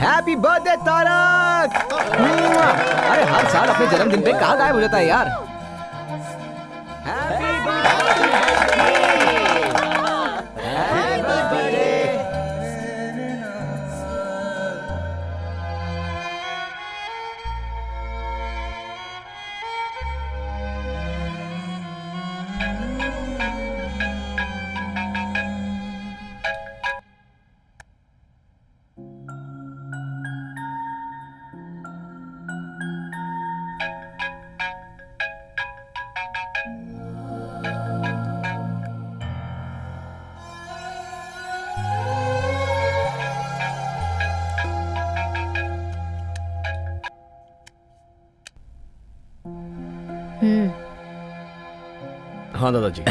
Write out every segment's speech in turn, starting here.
Happy birthday Tarak. अरे हर साल अपने जन्मदिन पे कहाँ गायब हो जाता है यार। Happy birthday. Happy birthday. हाँ दादाजी।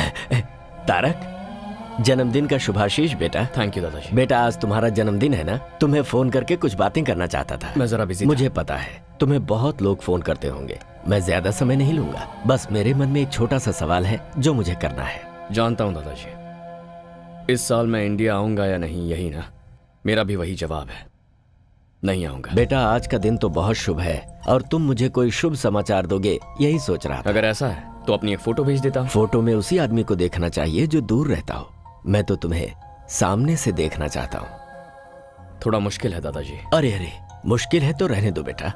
तारक, जन्मदिन का शुभाशीष बेटा। थैंक यू दादाजी। बेटा आज तुम्हारा जन्मदिन है ना, तुम्हें फोन करके कुछ बातें करना चाहता था। मैं जरा बिजी मुझे पता है तुम्हें बहुत लोग फोन करते होंगे, मैं ज्यादा समय नहीं लूंगा। बस मेरे मन में एक छोटा सा सवाल है जो मुझे करना है। जानता हूँ दादाजी, इस साल मैं इंडिया आऊंगा या नहीं, यही ना मेरा भी वही जवाब है, नहीं आऊंगा। बेटा आज का दिन तो बहुत शुभ है और तुम मुझे कोई शुभ समाचार दोगे यही सोच रहा था। अगर ऐसा है तो अपनी एक फोटो भेज देता हूँ। फोटो में उसी आदमी को देखना चाहिए जो दूर रहता हो, मैं तो तुम्हें सामने से देखना चाहता हूँ। थोड़ा मुश्किल है दादाजी। अरे अरे मुश्किल है तो रहने दो बेटा,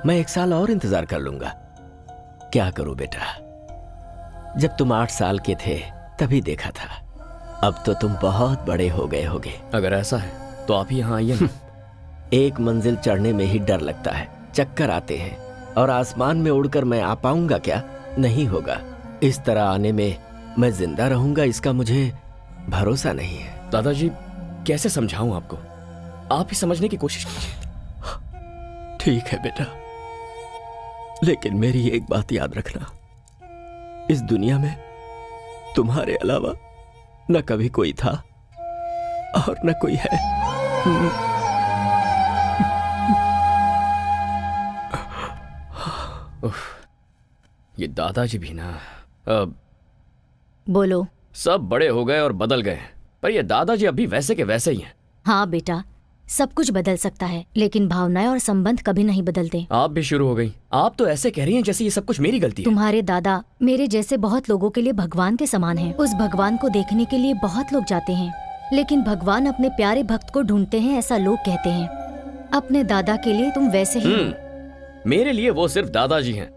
मैं 1 साल और इंतजार कर लूंगा। क्या करूं बेटा, जब तुम 8 साल के थे तभी देखा था, अब तो तुम बहुत बड़े हो गए होगे। अगर ऐसा है तो आप ही यहाँ आइए ना। एक मंजिल चढ़ने में ही डर लगता है, चक्कर आते हैं, और आसमान में उड़कर मैं आ पाऊंगा क्या? नहीं होगा। इस तरह आने में मैं जिंदा रहूंगा इसका मुझे भरोसा नहीं है। दादाजी कैसे समझाऊं आपको, आप ही समझने की कोशिश कीजिए। ठीक है बेटा, लेकिन मेरी एक बात याद रखना, इस दुनिया में तुम्हारे अलावा न कभी कोई था और न कोई है। ये दादाजी भी ना बोलो। सब बड़े हो गए और बदल गए, पर ये दादाजी अभी वैसे के वैसे ही हैं। हाँ बेटा, सब कुछ बदल सकता है लेकिन भावनाएं और संबंध कभी नहीं बदलते। आप भी शुरू हो गई। आप तो ऐसे कह रही हैं जैसे ये सब कुछ मेरी गलती है। तुम्हारे दादा मेरे जैसे बहुत लोगों के लिए भगवान के समान हैं। उस भगवान को देखने के लिए बहुत लोग जाते हैं, लेकिन भगवान अपने प्यारे भक्त को ढूंढते हैं, ऐसा लोग कहते हैं। अपने दादा के लिए तुम वैसे ही मेरे लिए वो सिर्फ दादाजी हैं।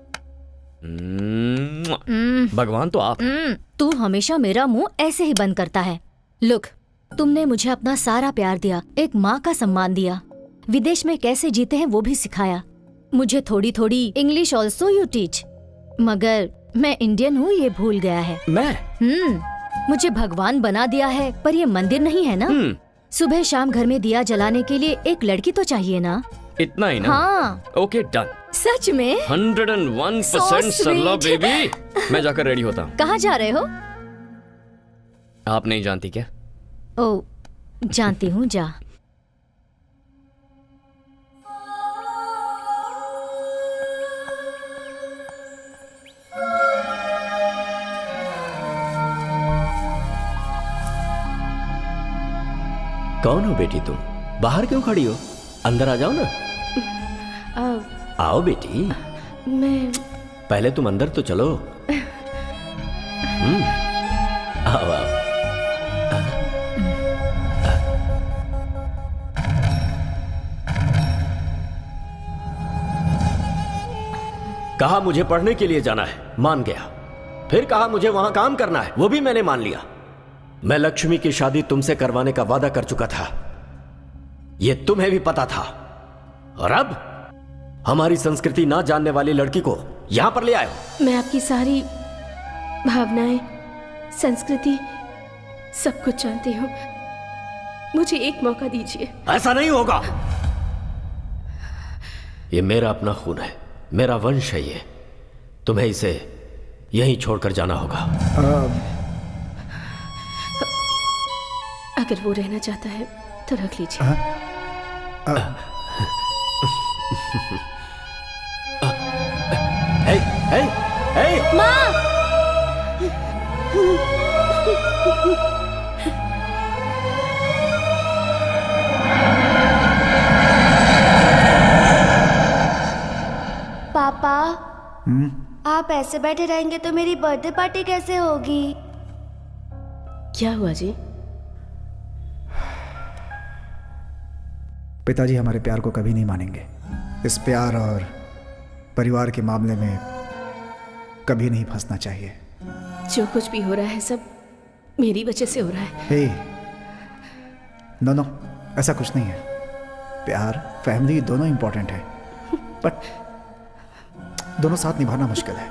भगवान तो आप। तू हमेशा मेरा मुंह ऐसे ही बंद करता है। लुक, तुमने मुझे अपना सारा प्यार दिया, एक माँ का सम्मान दिया, विदेश में कैसे जीते हैं वो भी सिखाया, मुझे थोड़ी थोड़ी इंग्लिश ऑल्सो यू टीच, मगर मैं इंडियन हूँ ये भूल गया है। मैं मुझे भगवान बना दिया है, पर ये मंदिर नहीं है ना। सुबह शाम घर में दिया जलाने के लिए एक लड़की तो चाहिए ना। इतना ही ना? हाँ। Okay done. सच में 101% सरला बेबी। मैं जाकर रेडी होता हूँ। कहाँ जा रहे हो? आप नहीं जानती क्या? ओ, जानती हूँ, जा। कौन हो बेटी तुम? बाहर क्यों खड़ी हो? अंदर आ जाओ ना। आओ बेटी। मैं पहले तुम अंदर तो चलो। आओ आओ। कहा मुझे पढ़ने के लिए जाना है, मान गया। फिर कहा मुझे वहां काम करना है, वो भी मैंने मान लिया। मैं लक्ष्मी की शादी तुमसे करवाने का वादा कर चुका था, यह तुम्हें भी पता था। और अब हमारी संस्कृति ना जानने वाली लड़की को यहां पर ले आए हो। मैं आपकी सारी भावनाएं, संस्कृति, सब कुछ जानती हूँ। मुझे एक मौका दीजिए। ऐसा नहीं होगा। ये मेरा अपना खून है, मेरा वंश है ये। तुम्हें इसे यहीं छोड़कर जाना होगा। अगर वो रहना चाहता है तो रख लीजिए। हे, हे, हे। माँ! पापा, आप ऐसे बैठे रहेंगे तो मेरी बर्थडे पार्टी कैसे होगी? क्या हुआ जी? पिताजी हमारे प्यार को कभी नहीं मानेंगे। इस प्यार और परिवार के मामले में कभी नहीं फंसना चाहिए। जो कुछ भी हो रहा है सब मेरी वजह से हो रहा है। हे, नो, ऐसा कुछ नहीं है। प्यार, फैमिली दोनों इंपॉर्टेंट है, बट दोनों साथ निभाना मुश्किल है।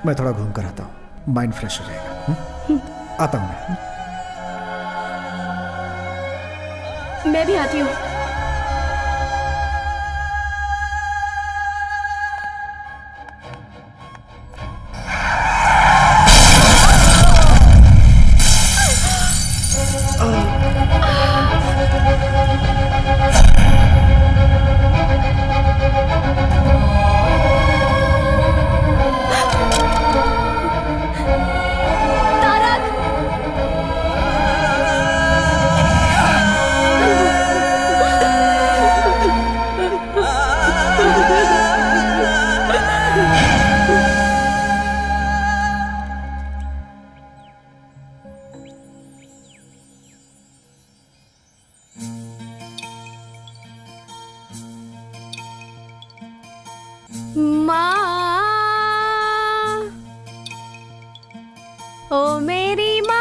मैं थोड़ा घूम कर आता हूँ, माइंड फ्रेश हो जाएगा। आता हूँ मैं। मैं भी आती हूँ। ओ मेरी माँ,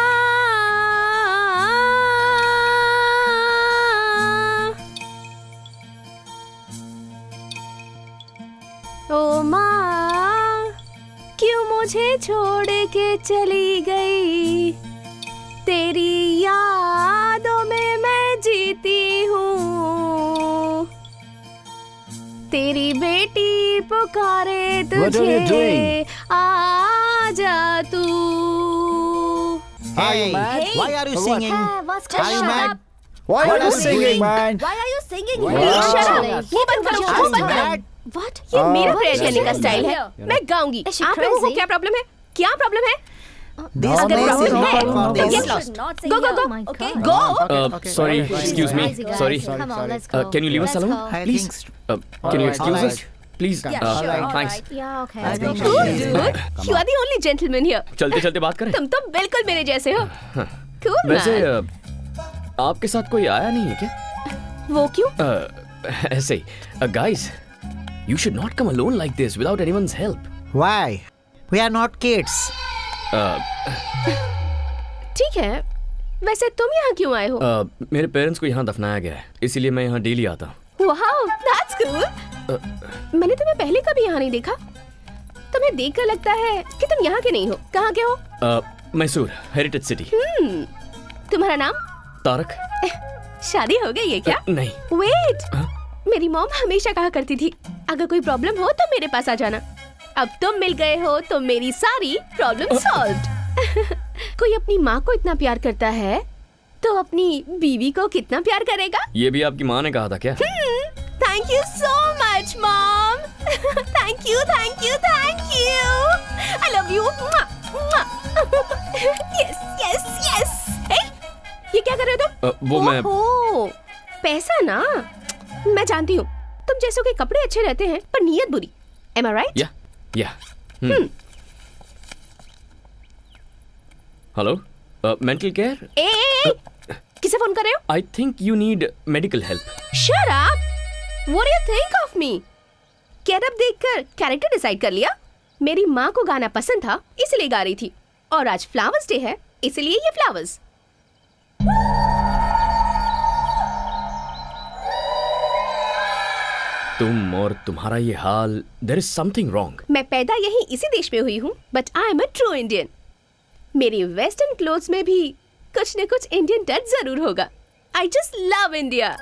ओ माँ, क्यों मुझे छोड़ के चली गई? तेरी यादों में मैं जीती हूँ। तेरी बेटी पुकारे तुझे, आ जा तू। Hey, why are you singing? Are you mad? Why are you singing, man? Why are you singing? Shut up! वो बंद करो, वो बंद करो। What? ये मेरा प्रेयर करने का स्टाइल है। मैं गाऊंगी। Is she आप लोगों को crazy? क्या प्रॉब्लम है? क्या प्रॉब्लम है? This अगर place is प्रॉब्लम not है for तो this. get lost. Go, go, go. Okay. Go. Sorry, excuse me. Sorry. Come on, let's go. Can you leave us Let's alone, go. please? Can you excuse us, please? Thanks. Yeah, okay. I let's think go. Cool, dude. You are the only gentleman here. चलते चलते बात करें। तुम तो बिल्कुल मेरे जैसे हो। Cool, वैसे man. आपके साथ कोई आया नहीं है क्या? वो क्यों? ऐसे ही। Guys, you should not come alone like this without anyone's help. Why? We are not kids. ठीक है। वैसे तुम यहाँ क्यों आए हो? मेरे पेरेंट्स को यहाँ दफनाया गया है, इसीलिए मैं यहाँ डेली आता हूँ। Wow, that's cool. मैंने तुम्हें पहले कभी यहाँ नहीं देखा। तुम्हें देखकर लगता है कि तुम यहाँ के नहीं हो। कहाँ के हो? Mysore, heritage city. तुम्हारा नाम? तारक। शादी हो गई है क्या? नहीं। वेट, मेरी मॉम हमेशा कहा करती थी अगर कोई प्रॉब्लम हो तो मेरे पास आ जाना। अब तुम मिल गए हो तो मेरी सारी प्रॉब्लम सॉल्व्ड। कोई अपनी माँ को इतना प्यार करता है तो अपनी बीवी को कितना प्यार करेगा? ये भी आपकी माँ ने कहा था क्या? Thank you so much mom. Thank you, thank you, thank you. I love you. Yes, yes, yes. वो मैं ओहो, पैसा ना, मैं जानती हूँ। तुम जैसों के कपड़े अच्छे रहते हैं पर नीयत बुरी। Am I right? या हेलो, मेंटल केयर। ए, किसे फोन कर रहे हो? I think you need medical help. Shut up! What do you think of me? Get up देखकर कैरेक्टर डिसाइड कर लिया। मेरी माँ को गाना पसंद था इसलिए गा रही थी, और आज फ्लावर्स डे है इसलिए ये फ्लावर्स। तुम और तुम्हारा ये हाल, देयर इज समथिंग रॉन्ग। मैं पैदा यही इसी देश में हुई हूँ, but I am a true Indian. मेरी वेस्टर्न क्लोथ्स में भी कुछ न कुछ इंडियन टच जरूर होगा। I just love India.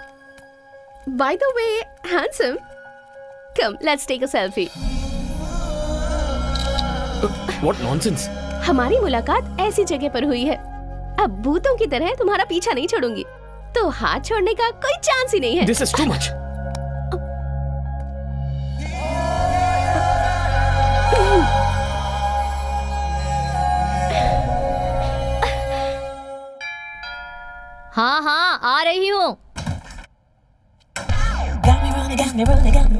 By the way, handsome, come let's take a selfie. What nonsense. हमारी मुलाकात ऐसी जगह पर हुई है, अब भूतों की तरह तुम्हारा पीछा नहीं छोड़ूंगी, तो हाथ छोड़ने का कोई चांस ही नहीं है। This is too much. हाँ हाँ आ रही हूँ।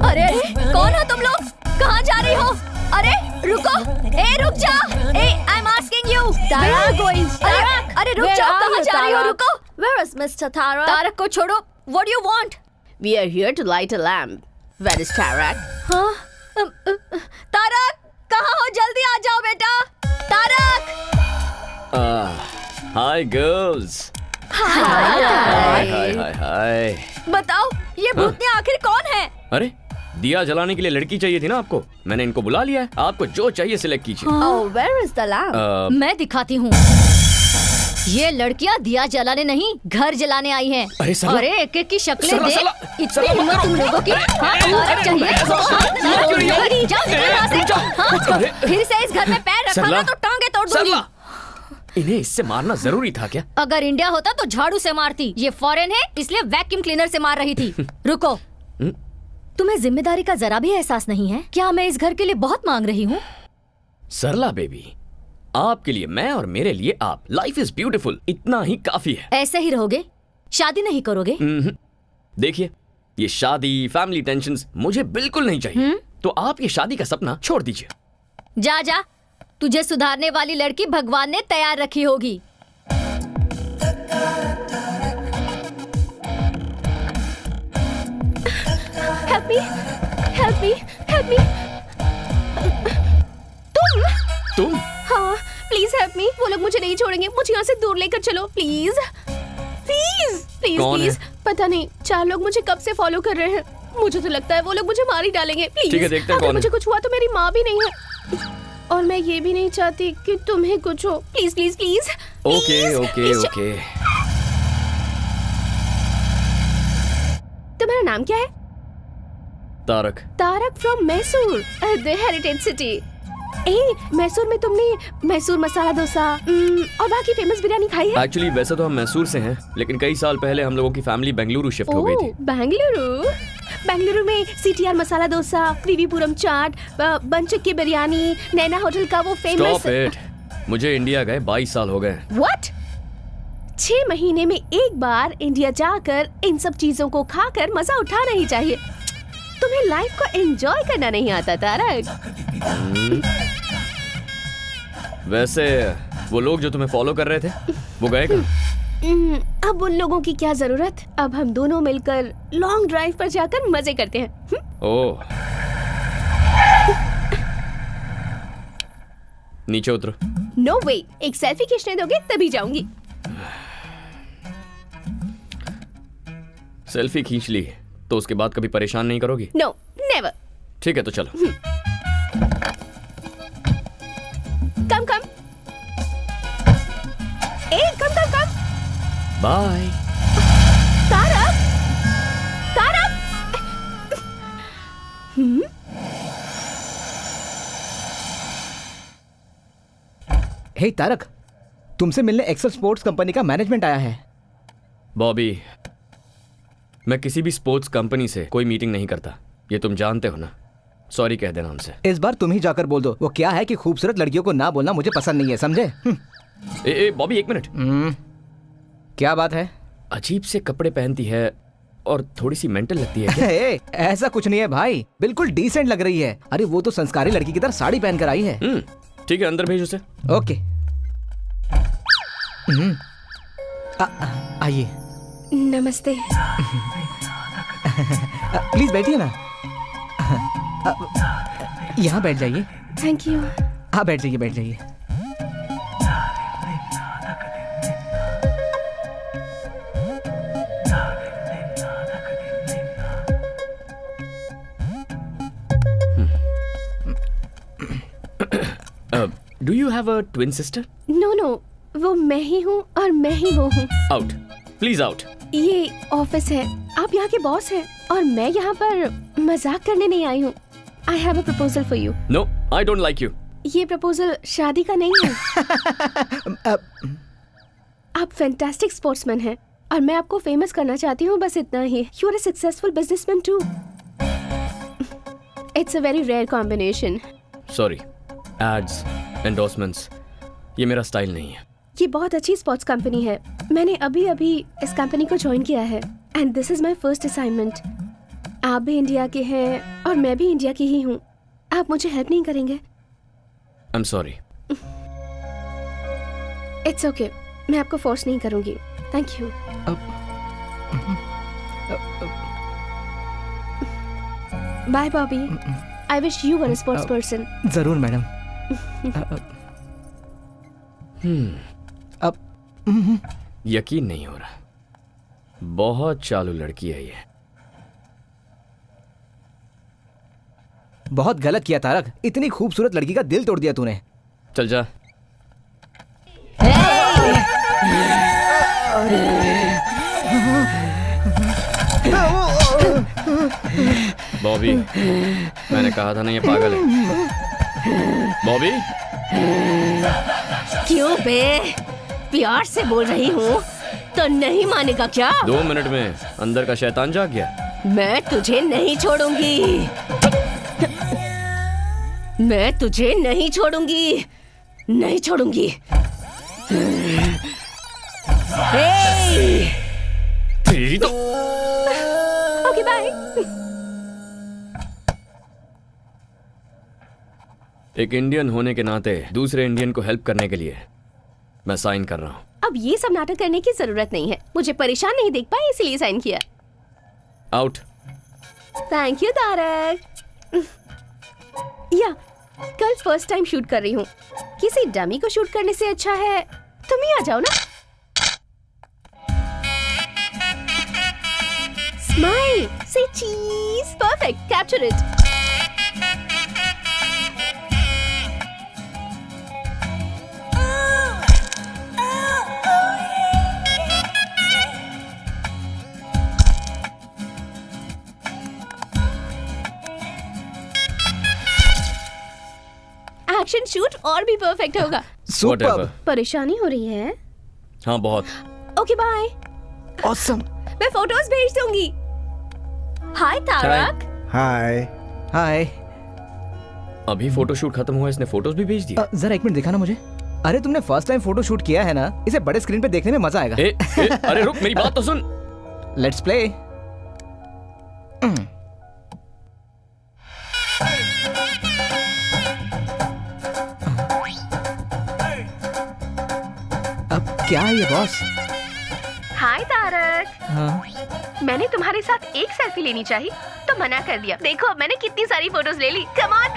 अरे अरे कौन हो तुम लोग? कहाँ जा रही हो? अरे रुको, ए रुक जा, ए आई एम आस्किंग यू। अरे रुक जाओ, कहाँ जा रही हो? रुको। Where is Mr. Tarak? Tarak को छोड़ो। What do you want? We are here to light a lamp. Where is Tarak? हाँ तारक कहाँ हो? जल्दी आ जाओ बेटा। Tarak. Hi girls. Hi hi hi hi. बताओ ये भूतनी आखिर कौन है? अरे दिया जलाने के लिए लड़की चाहिए थी ना आपको, मैंने इनको बुला लिया है। आपको जो चाहिए सिलेक्ट कीजिए। Oh, where is the lamp? मैं दिखाती हूँ। ये लड़कियाँ दिया जलाने नहीं, घर जलाने आई हैं। अरे सरला, अरे एक एक की शक्लें सरला, देख। सरला, इतनी सरला, मत हिम्मत करो। तुम लोगों की? हाँ, तारक चाहिए? जाओ निकल यहाँ से। हाँ, फिर से इस घर में पैर रखा ना तो टांगे तोड़ दूंगी। सरला, इन्हें इससे मारना जरूरी था क्या? अगर इंडिया होता तो झाड़ू से मारती। ये फॉरेन है इसलिए वैक्यूम क्लीनर से मार रही थी। रुको, तुम्हें जिम्मेदारी का जरा भी एहसास नहीं है क्या? मैं इस घर के लिए बहुत मांग रही हूँ। सरला बेबी, आपके लिए मैं और मेरे लिए आप। लाइफ इज ब्यूटीफुल, इतना ही काफी है। ऐसे ही रहोगे? शादी नहीं करोगे? देखिए, ये शादी, फैमिली टेंशन्स मुझे बिल्कुल नहीं चाहिए। तो आप ये शादी का सपना छोड़ दीजिए। जा जा, तुझे सुधारने वाली लड़की भगवान ने तैयार रखी होगी। Help me, help me, help me. तुम? हाँ, प्लीज हेल्प मी। वो लोग मुझे नहीं छोड़ेंगे, मुझे यहाँ से दूर लेकर चलो प्लीज, प्लीज, प्लीज, कौन प्लीज। है? पता नहीं, 4 लोग मुझे कब से फॉलो कर रहे हैं। मुझे तो लगता है वो लोग मुझे मार ही डालेंगे। प्लीज, ठीक है, देखते हैं अगर कौन है। मुझे कुछ हुआ तो मेरी माँ भी नहीं है, और मैं ये भी नहीं चाहती कि तुम्हें कुछ हो। Please please please. Okay okay okay. तुम्हारा नाम क्या है? Tarak. Tarak from Mysore, the heritage city. Mysore में तुमने मैसूर मसाला डोसा और बाकी फेमस बिरयानी खाई है? एक्चुअली वैसे तो हम मैसूर से हैं, लेकिन कई साल पहले हम लोगों की फैमिली बेंगलुरु शिफ्ट हो गई थी। बेंगलुरु में सीटीआर मसाला डोसा, त्रिवीपुरम चाट, बनचक्की बिरयानी, नैना होटल का वो फेमस। स्टॉप इट, मुझे इंडिया गए 22 साल हो गए। व्हाट? 6 महीने में एक बार इंडिया जाकर इन सब चीजों को खाकर मजा उठाना ही चाहिए। तुम्हें लाइफ को एंजॉय करना नहीं आता तारक। वैसे वो लोग जो तुम्हें फॉलो कर रहे थे वो गए कहाँ? अब उन लोगों की क्या जरूरत। अब हम दोनों मिलकर लॉन्ग ड्राइव पर जाकर मजे करते हैं। ओह, नीचे उतरो। नो वे, एक सेल्फी खींचने दोगे तभी जाऊंगी। सेल्फी खींच ली तो उसके बाद कभी परेशान नहीं करोगी? No, never. ठीक है तो चलो। Come come, come come come. Bye. Tarak, Tarak. Hey Tarak, तुमसे मिलने एक्सेल स्पोर्ट्स कंपनी का मैनेजमेंट आया है। बॉबी, मैं किसी भी स्पोर्ट्स कंपनी से कोई मीटिंग नहीं करता, ये तुम जानते हो ना। सॉरी कह देना उनसे। इस बार तुम ही जाकर बोल दो। वो क्या है कि खूबसूरत लड़कियों को ना बोलना मुझे पसंद नहीं है, समझे? ए बॉबी, 1 मिनट। क्या बात है? अजीब से कपड़े पहनती है और थोड़ी सी मेंटल लगती है क्या? ए, ऐसा कुछ नहीं है भाई, बिल्कुल डिसेंट लग रही है। अरे वो तो संस्कारी लड़की की तरह साड़ी पहन कर आई है। ठीक है, अंदर भेज उसे। ओके। आइए। नमस्ते। प्लीज बैठिए ना। यहाँ बैठ जाइए। Thank you. हाँ बैठ जाइए, बैठ जाइए। Do you have a twin sister? No no, वो मैं ही हूँ और मैं ही वो हूँ। Out, please out. ये ऑफिस है, आप यहाँ के बॉस हैं और मैं यहाँ पर मजाक करने नहीं आई हूँ। I have a proposal for you. No, I don't like you. ये प्रपोजल शादी का नहीं है। आप फैंटास्टिक स्पोर्ट्समैन हैं और मैं आपको फेमस करना चाहती हूँ, बस इतना ही। You are a successful businessman too. It's a very rare combination. Sorry, ads, endorsements, ये मेरा स्टाइल नहीं है। ये बहुत अच्छी स्पोर्ट्स कंपनी है। मैंने अभी अभी इस कंपनी को ज्वाइन किया है and this is my first assignment. आप भी इंडिया के हैं और मैं भी इंडिया की ही हूँ। आप मुझे हेल्प नहीं करेंगे? I am sorry. It's okay, मैं आपको फोर्स नहीं करूंगी। Thank you. Bye Bobby. I wish you were a sports person. जरूर मैडम। अब यकीन नहीं हो रहा, बहुत चालू लड़की है ये। बहुत गलत किया तारक, इतनी खूबसूरत लड़की का दिल तोड़ दिया तूने। चल जा। बॉबी, मैंने कहा था ना ये पागल है। बॉबी, क्यों बे? प्यार से बोल रही हूँ तो नहीं मानेगा क्या? 2 मिनट में अंदर का शैतान जाग गया। मैं तुझे नहीं छोड़ूंगी। मैं तुझे नहीं छोड़ूंगी, नहीं छोड़ूंगी। तेरी तो। Okay bye. एक इंडियन होने के नाते दूसरे इंडियन को हेल्प करने के लिए मैं साइन कर रहा हूँ। अब ये सब नाटक करने की जरूरत नहीं है। मुझे परेशान नहीं देख पाए इसलिए साइन किया। आउट। Thank you Tarak. या कल फर्स्ट टाइम शूट कर रही हूँ। किसी डमी को शूट करने से अच्छा है तुम ही आ जाओ ना। स्माइल, से चीज। Perfect, capture it. Action shoot और भी परफेक्ट होगा। Whatever. परेशानी हो रही है? हाँ बहुत। Okay bye. ऑसम। मैं फोटोज भेज दूंगी। हाय तारक। हाय। हाय। अभी फोटोशूट खत्म हुआ, इसने फोटोज भी भेज दिया। जरा एक मिनट दिखाना मुझे। अरे तुमने फर्स्ट टाइम फोटो शूट किया है ना, इसे बड़े स्क्रीन पे देखने में मजा आएगा। अरे रुक, मेरी बात तो सुन। Let's play. अब क्या है ये बॉस? हाय तारक। हाँ। मैंने तुम्हारे साथ एक सेल्फी लेनी चाहिए तो मना कर दिया। देखो अब मैंने कितनी सारी फोटोज ले ली। Come on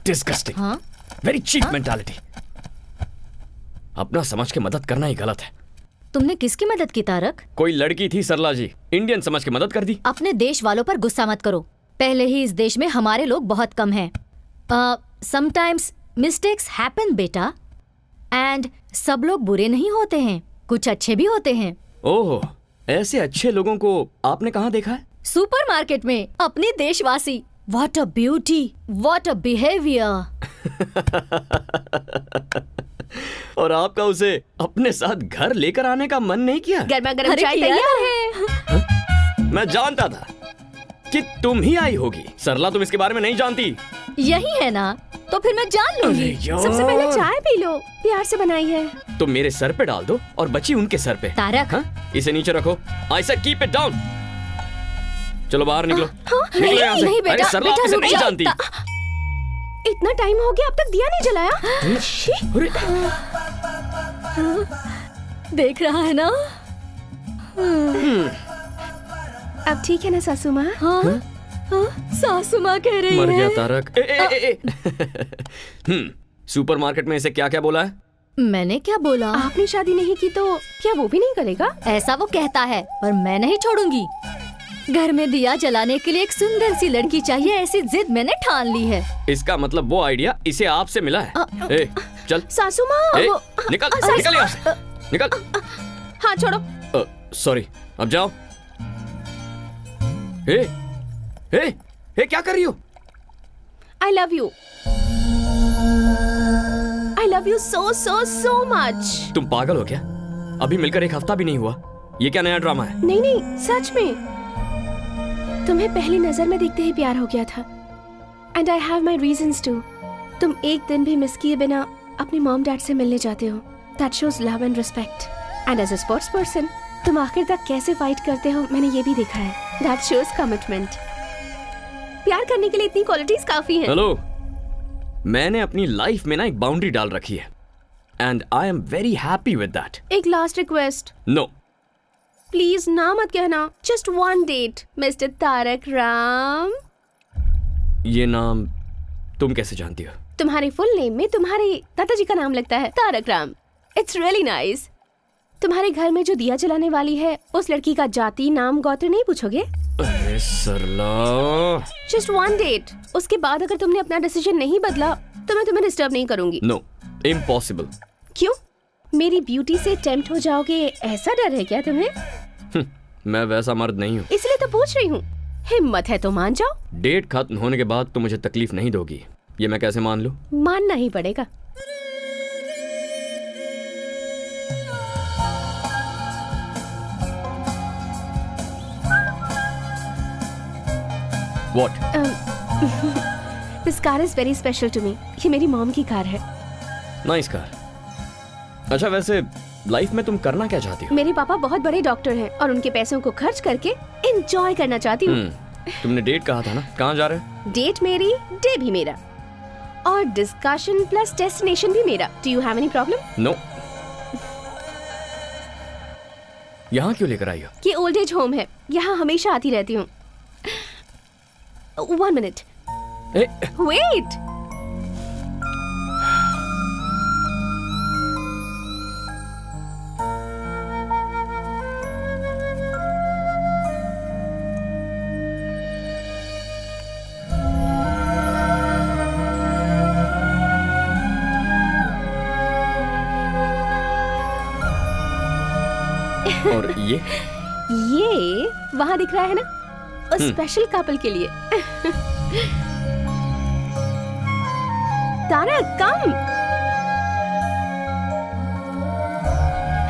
disgusting. हाँ? Very cheap mentality. अपना समझ के मदद करना ही गलत है। तुमने किसकी मदद की तारक? कोई लड़की थी सरला जी, इंडियन समझ के मदद कर दी। अपने देश वालों पर गुस्सा मत करो। पहले ही इस देश में हमारे लोग बहुत कम हैं। समटाइम्स मिस्टेक्स हैपन बेटा, एंड सब लोग बुरे नहीं होते हैं, कुछ अच्छे भी होते हैं। ओह, ऐसे अच्छे लोगों को आपने कहाँ देखा है? सुपरमार्केट में अपने देशवासी। What a beauty, what a behaviour. और आपका उसे अपने साथ घर लेकर आने का मन नहीं किया? गर्मा गर्म अरे चाय किया तैयार है। मैं जानता था कि तुम ही आई होगी। सरला, तुम इसके बारे में नहीं जानती। यही है ना, तो फिर मैं जान लूंगी। सबसे पहले चाय पी लो, प्यार से बनाई है। तो मेरे सर पे डाल दो और बची उनके सर पे। तारक। हाँ? इसे नीचे रखो। I said keep it down. चलो बाहर निकलो। निकलो यहाँ से। नहीं बेटा, अरे सरला, आप बेटा, इसे रुक नहीं जा। जानती। इतना टाइम हो गया, अब तक दिया नहीं जलाया। अरे देख रहा है ना? अब ठीक है ना सासू माँ? हाँ, हाँ, सासू माँ कह रही मर है। गया तारक। सुपरमार्केट में इसे क्या क्या बोला है? मैंने क्या बोला? आपने शादी नहीं की तो क्या वो भी नहीं करेगा? ऐसा वो कहता है, पर मैं नहीं छोड़ूंगी। घर में दिया जलाने के लिए एक सुंदर सी लड़की चाहिए, ऐसी जिद मैंने ठान ली है। इसका मतलब वो आइडिया इसे आपसे मिला है। ए, चल। सासू माँ ए, वो निकल सासू निकल यहाँ से। निकल। हाँ छोड़ो। सॉरी, अब जाओ। ए, क्या कर रही हो? I love you. I love you so so so much. तुम पागल हो क्या? अभी मिलकर एक हफ्ता भी नहीं हुआ। ये क्या नया ड्रामा है? नहीं नहीं, सच में तुम्हें पहली नजर में देखते ही प्यार हो गया था। And I have my reasons too. तुम एक दिन भी मिस किए बिना अपने मॉम डैड से मिलने जाते हो। That shows love and respect. And as a sports person तुम आखिर तक कैसे फाइट करते हो, मैंने ये भी देखा है। That shows commitment. प्यार करने के लिए इतनी क्वालिटीज काफी हैं। हेलो, मैंने अपनी लाइफ में ना एक बाउंड्री डाल रखी है and I am very happy with that. एक लास्ट रिक्वेस्ट, नो। प्लीज ना मत कहना। Just one date mister Tarak Ram. ये नाम तुम कैसे जानती हो? तुम्हारे फुल नेम में तुम्हारे दादाजी का नाम लगता है, Tarak Ram. It's really nice. तुम्हारे घर में जो दिया जलाने वाली है उस लड़की का जाति, नाम, गोत्र नहीं पूछोगे? अरे सरला। Just one date. उसके बाद अगर तुमने अपना डिसीजन नहीं बदला तो मैं तुम्हें डिस्टर्ब नहीं करूंगी। No, impossible. क्यों? मेरी ब्यूटी से टेम्प्ट हो जाओगे, ऐसा डर है क्या तुम्हें? मैं वैसा मर्द नहीं हूँ। इसलिए तो पूछ रही हूँ। हिम्मत है तो मान जाओ। डेट खत्म होने के बाद तो मुझे तकलीफ नहीं दोगी, ये मैं कैसे मान लूं? मानना ही पड़ेगा। What? This car is very special to me. ये मेरी मॉम की कार है। Nice car. अच्छा, वैसे लाइफ में तुम करना क्या चाहती हो? मेरे पापा बहुत बड़े डॉक्टर हैं और उनके पैसों को खर्च करके एंजॉय करना चाहती हूँ। तुमने डेट कहा था ना, कहाँ जा रहे हो? डेट मेरी, डे भी मेरा, और डिस्कशन प्लस डेस्टिनेशन भी मेरा। Do you have any problem? No. यहाँ क्यों लेकर आई हो? ये ओल्ड एज होम है, यहाँ हमेशा आती रहती हूँ। 1 मिनट, ए, वेट। और ये वहाँ दिख रहा है ना, उस स्पेशल कपल के लिए। Tarak, come.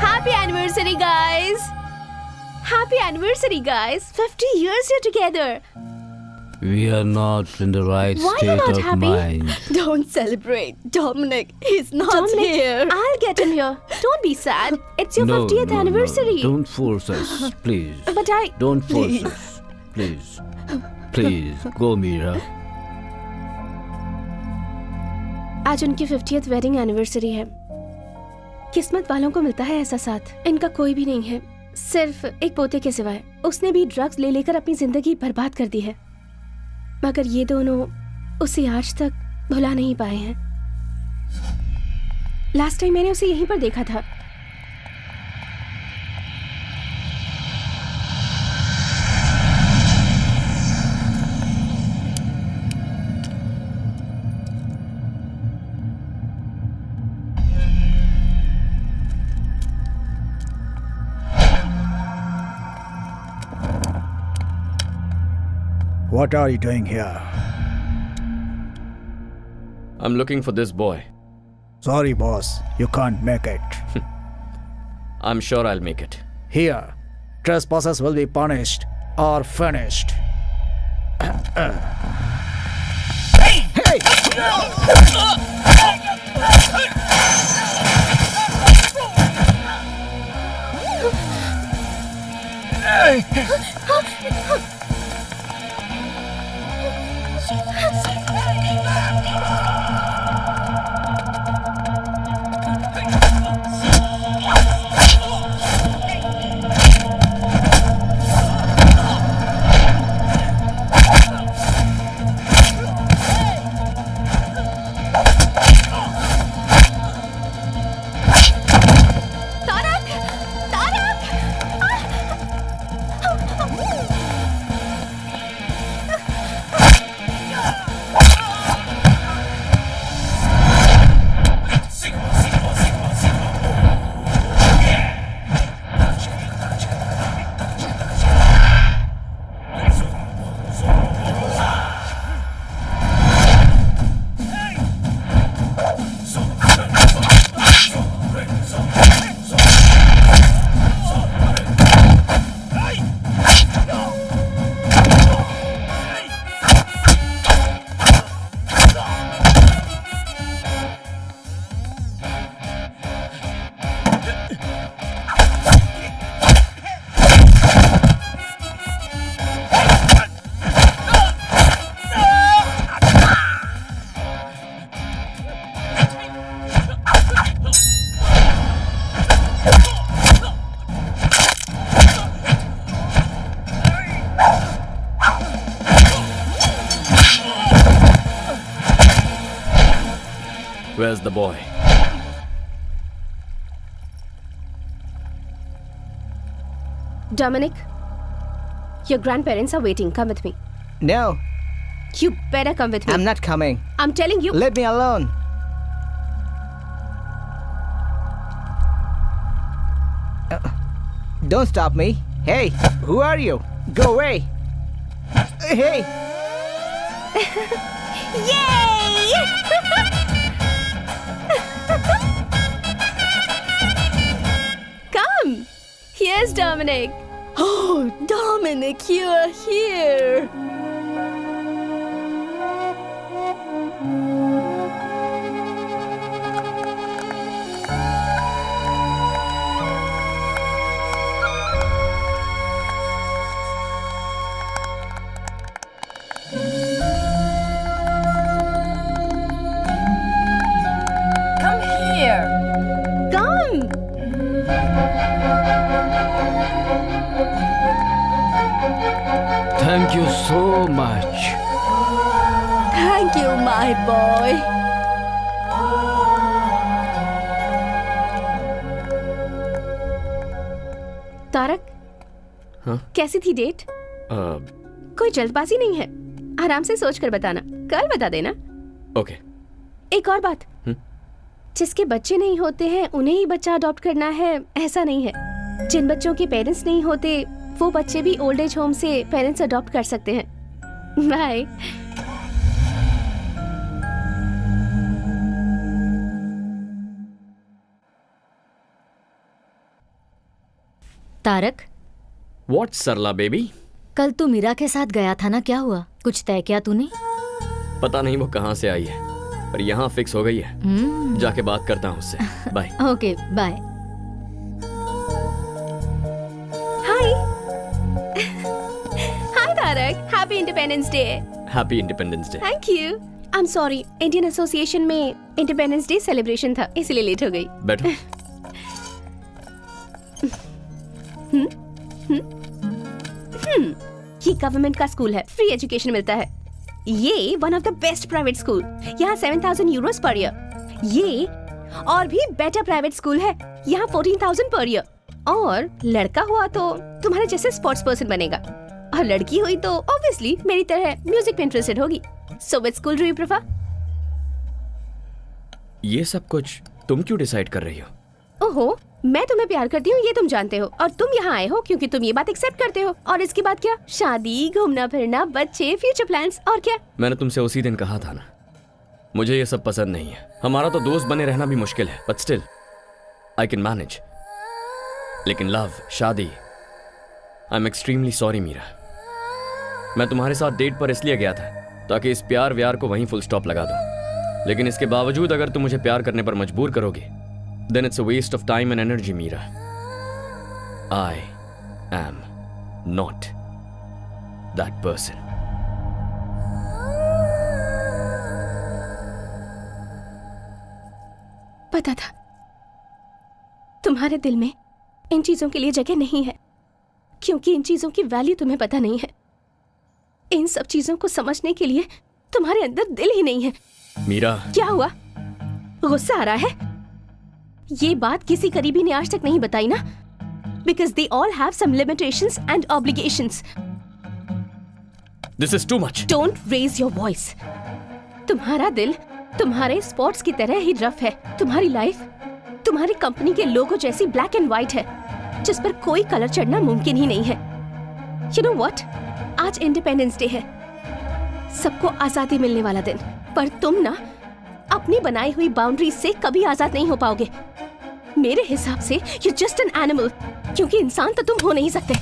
Happy anniversary guys. Happy anniversary guys. 50 years you're together. We are not in the right Why state you're not of happy? mind. Don't celebrate, Dominic. He's not Dominic, here. I'll get him here. Don't be sad. It's your No, 50th no, anniversary. No. Don't force us, please. But I... Don't force Please. us, please. Please, go, Mira. आज उनकी 50th wedding anniversary है। किस्मत वालों को मिलता है ऐसा साथ। इनका कोई भी नहीं है, सिर्फ एक पोते के सिवाय। उसने भी ड्रग्स ले लेकर अपनी जिंदगी बर्बाद कर दी है, मगर ये दोनों उसे आज तक भुला नहीं पाए हैं। लास्ट टाइम मैंने उसे यहीं पर देखा था। What are you doing here? I'm looking for this boy. Sorry, boss. You can't make it. I'm sure I'll make it. Here, trespassers will be punished or finished. Where's the boy? Dominic, your grandparents are waiting. Come with me. No, You better come with me. I'm not coming. I'm telling you. Leave me alone. Don't stop me. Hey, who are you? Go away. Hey. Yay! Come. Here's Dominic. Oh, Dominic, you're here. Come. Thank you so much. Thank you, my boy. Tarak, हाँ? कैसी थी date? कोई जल्दबाजी नहीं है, आराम से सोच कर बताना, कल बता देना। ओके। एक और बात, जिसके बच्चे नहीं होते हैं उन्हें ही बच्चा अडॉप्ट करना है ऐसा नहीं है। जिन बच्चों के पेरेंट्स नहीं होते वो बच्चे भी ओल्ड एज होम से पेरेंट्स अडॉप्ट कर सकते हैं। Bye. Tarak, What, Sarla baby? कल तू मीरा के साथ गया था ना, क्या हुआ? कुछ तय किया तूने? पता नहीं वो कहाँ से आई है, पर यहाँ फिक्स हो गई है। जाके बात करता हूँ उससे। Bye. Okay, bye. Hi. Hi Tarak, happy Independence Day. Happy Independence Day. Thank you. I am sorry, Indian association में इंडिपेंडेंस डे सेलिब्रेशन था, इसलिए लेट हो गई। बैठो। ये गवर्नमेंट का स्कूल है, फ्री एजुकेशन मिलता है। ये one of the best private school, यहाँ 7,000 यूरोस पर ईयर। ये और भी बेटर प्राइवेट स्कूल है, यहाँ 14,000 पर ईयर। और लड़का हुआ तो तुम्हारे जैसे स्पोर्ट्स पर्सन बनेगा, और लड़की हुई तो ऑब्वियसली मेरी तरह म्यूजिक में इंटरेस्टेड होगी। So which school do you prefer? ये सब कुछ तुम क्यों डिसाइड कर रही हो? ओहो, मैं तुम्हें प्यार करती हूँ ये तुम जानते हो, और तुम यहाँ आए हो क्योंकि तुम ये बात एक्सेप्ट करते हो। और इसके बाद क्या? शादी, घूमना फिरना, बच्चे, फ्यूचर प्लान्स, और क्या? मैंने तुमसे उसी दिन कहा था ना, मुझे ये सब पसंद नहीं है। हमारा तो दोस्त बने रहना भी मुश्किल है, but still I can manage. लेकिन लव, शादी, I am extremely sorry Meera. मैं तुम्हारे साथ डेट पर इसलिए गया था ताकि इस प्यार व्यार को वहीं फुल स्टॉप लगा दूं। लेकिन इसके बावजूद अगर तुम मुझे प्यार करने पर मजबूर करोगे, then it's a waste of time and energy Meera. I am not that person. पता था तुम्हारे दिल में इन चीजों के लिए जगह नहीं है, क्योंकि इन चीजों की वैल्यू तुम्हें पता नहीं है। इन सब चीजों को समझने के लिए तुम्हारे अंदर दिल ही नहीं है। मीरा, क्या हुआ? गुस्सा आ रहा है? ये बात किसी करीबी ने आज तक नहीं बताई ना? Because they all have some limitations and obligations. this is too much. Don't raise your voice. तुम्हारा दिल तुम्हारे स्पॉट्स की तरह ही रफ है। तुम्हारी लाइफ तुम्हारी कंपनी के लोगो जैसी ब्लैक एंड व्हाइट है, जिस पर कोई कलर चढ़ना मुमकिन ही नहीं है। You know what? आज इंडिपेंडेंस डे है, सबको आजादी मिलने वाला दिन, पर तुम ना अपनी बनाई हुई बाउंड्रीज से कभी आजाद नहीं हो पाओगे। मेरे हिसाब से you're just an animal, क्योंकि इंसान तो तुम हो नहीं सकते।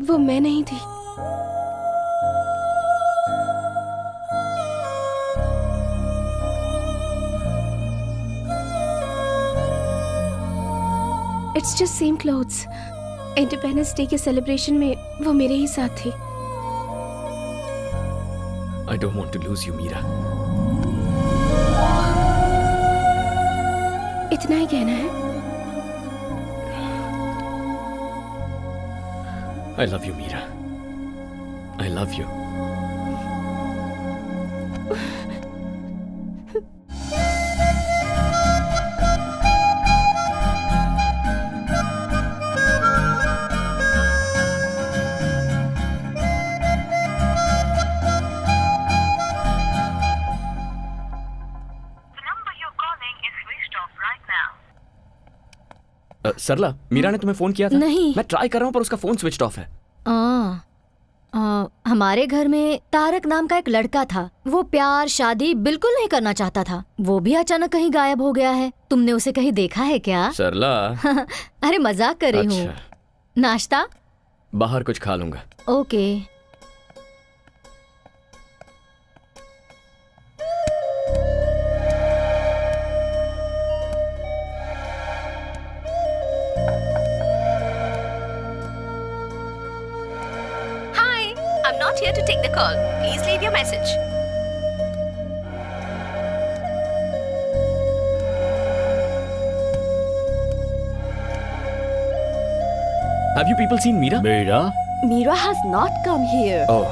वो मैं नहीं थी। It's just same clothes. Independence day के सेलिब्रेशन में वो मेरे ही साथ थी। I don't want to lose you, Meera. इतना ही कहना है? I love you, Meera. I love you। सरला, मीरा ने तुम्हें फोन किया था? नहीं। मैं ट्राई कर रहा हूँ पर उसका फोन स्विच ऑफ है। हमारे घर में तारक नाम का एक लड़का था। वो प्यार शादी बिल्कुल नहीं करना चाहता था। वो भी अचानक कहीं गायब हो गया है। तुमने उसे कहीं देखा है क्या? सरला। अरे मजाक कर रही हूँ। अच्छा। नाश्ता? बाहर कुछ खा लूंगा। Okay. I'm not here to take the call. Please leave your message. Have you people seen Meera? Mira? Mira has not come here. Oh.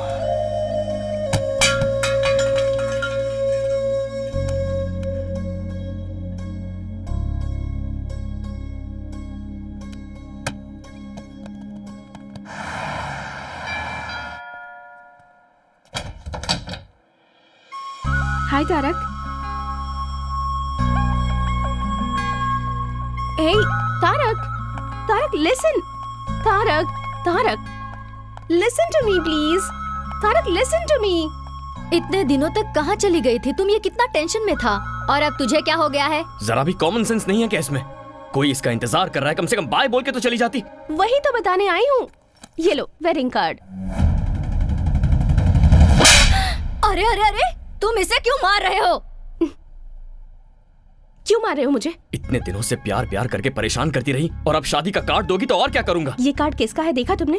Hi Tarak. Hey Tarak, Tarak listen, Tarak, Tarak listen to me please, Tarak listen to me. इतने दिनों तक कहाँ चली गई थी तुम? ये कितना टेंशन में था, और अब तुझे क्या हो गया है? जरा भी कॉमन सेंस नहीं है क्या इसमें? कोई इसका इंतजार कर रहा है, कम से कम बाय बोल के तो चली जाती। वही तो बताने आई हूँ। ये लो वेडिंग कार्ड। अरे अरे अरे, तुम इसे क्यों मार रहे हो? क्यों मार रहे हो मुझे? इतने दिनों से प्यार प्यार करके परेशान करती रही और अब शादी का कार्ड दोगी तो और क्या करूंगा? ये कार्ड किसका है देखा तुमने?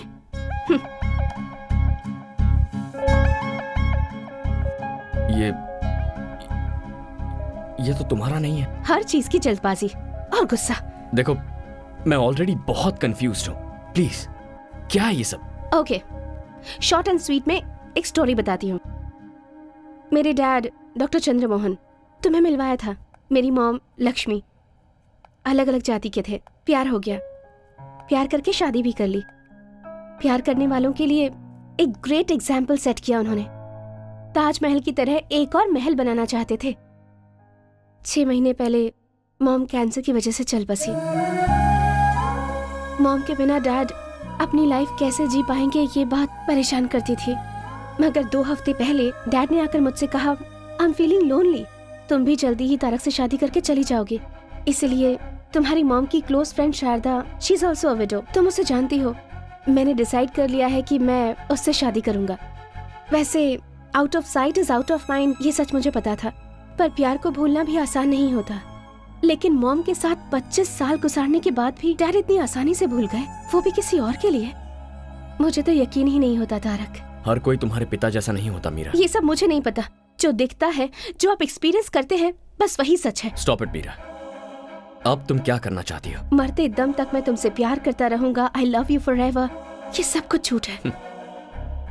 ये तो तुम्हारा नहीं है। हर चीज की जल्दबाजी और गुस्सा। देखो, मैं ऑलरेडी बहुत कंफ्यूज्ड हूँ। प्लीज, क्या है ये सब? ओके, शॉर्ट एंड स्वीट में एक स्टोरी बताती हूँ। मेरे डैड डॉक्टर चंद्रमोहन, तुम्हें मिलवाया था। मेरी मॉम लक्ष्मी, अलग अलग जाति के थे। प्यार हो गया, प्यार करके शादी भी कर ली। प्यार करने वालों के लिए एक ग्रेट एग्जाम्पल सेट किया उन्होंने। ताजमहल की तरह एक और महल बनाना चाहते थे। 6 महीने पहले मॉम कैंसर की वजह से चल बसी। मॉम के बिना डैड अपनी लाइफ कैसे जी पाएंगे, ये बात परेशान करती थी। मगर 2 हफ्ते पहले डैड ने आकर मुझसे कहा, आई एम फीलिंग लोनली, तुम भी जल्दी ही तारक से शादी करके चली जाओगी। इसलिए तुम्हारी मॉम की close friend Sharda, she is also a widow, तुम उसे जानती हो। मैंने डिसाइड कर लिया है कि मैं उससे शादी करूंगा। वैसे out of site is out of mind, ये सच मुझे पता था, पर प्यार को भूलना भी आसान नहीं होता। लेकिन मॉम के साथ 25 साल गुजारने के बाद भी डैड इतनी आसानी से भूल गए, वो भी किसी और के लिए। मुझे तो यकीन ही नहीं होता तारक। हर कोई तुम्हारे पिता जैसा नहीं होता मीरा। ये सब मुझे नहीं पता, जो दिखता है, जो आप एक्सपीरियंस करते हैं, बस वही सच है। स्टॉप इट मीरा, अब तुम क्या करना चाहती हो? मरते दम तक मैं तुमसे प्यार करता रहूंगा, आई लव यू फॉरएवर, ये सब कुछ झूठ है।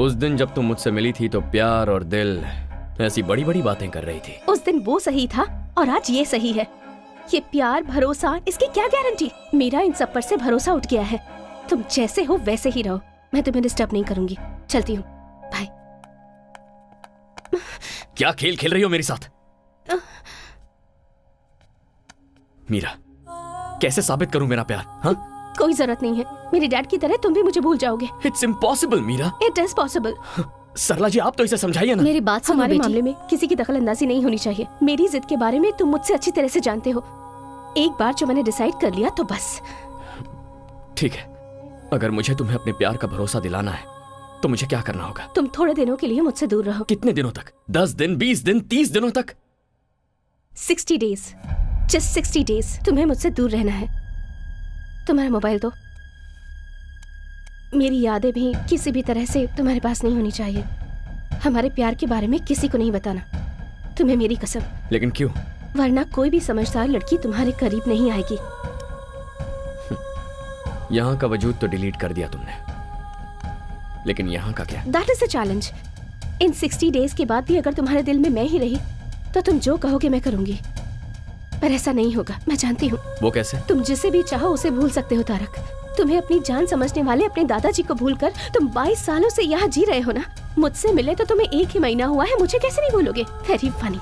उस दिन जब तुम मुझसे मिली थी तो प्यार और दिल ऐसी बड़ी बड़ी बातें कर रही थी। उस दिन वो सही था और आज ये सही है। ये प्यार भरोसा, इसकी क्या गारंटी? मेरा इन सब पर से भरोसा उठ गया है। तुम जैसे हो वैसे ही रहो, मैं तुम्हें डिस्टर्ब नहीं करूंगी। चलती हूँ, बाय। क्या खेल खेल रही हो मेरे साथ? मीरा, कैसे साबित करूं मेरा प्यार? हाँ, कोई जरूरत नहीं है। मेरे डैड की तरह तुम भी मुझे भूल जाओगे। It's impossible Meera. It is possible. Sarla ji, आप तो इसे समझाइए ना। मेरी बात सुनो हमारे बेटी। मामले में किसी की दखल अंदाजी नहीं होनी चाहिए। मेरी जिद के बारे में तुम मुझसे अच्छी तरह से जानते हो। एक बार जो मैंने डिसाइड कर लिया तो बस। ठीक है, अगर मुझे तुम्हें अपने प्यार का भरोसा दिलाना है तो मुझे क्या करना होगा? तुम थोड़े दिनों के लिए मुझसे दूर रहो। कितने दिनों तक? 10 दिन, 20 दिन, 30 दिनों तक? 60 डेज, जस्ट 60 डेज तुम्हें मुझसे दूर रहना है। तुम्हारा मोबाइल दो। मेरी यादें भी किसी भी तरह से तुम्हारे पास नहीं होनी चाहिए। हमारे प्यार के बारे में किसी को नहीं बताना, तुम्हें मेरी कसम। लेकिन क्यों? वरना कोई भी समझदार लड़की तुम्हारे करीब नहीं आएगी। यहाँ का वजूद तो डिलीट कर दिया तुमने, लेकिन यहाँ का क्या? That is the challenge. In 60 days के बाद भी अगर तुम्हारे दिल में मैं ही रही तो तुम जो कहोगे मैं करूंगी। पर ऐसा नहीं होगा, मैं जानती हूँ। वो कैसे? तुम जिसे भी चाहो उसे भूल सकते हो तारक। तुम्हें अपनी जान समझने वाले अपने दादाजी को भूलकर तुम 22 सालों से यहाँ जी रहे हो ना। मुझसे मिले तो तुम्हें 1 ही महीना हुआ है, मुझे कैसे नहीं भूलोगे? Very funny.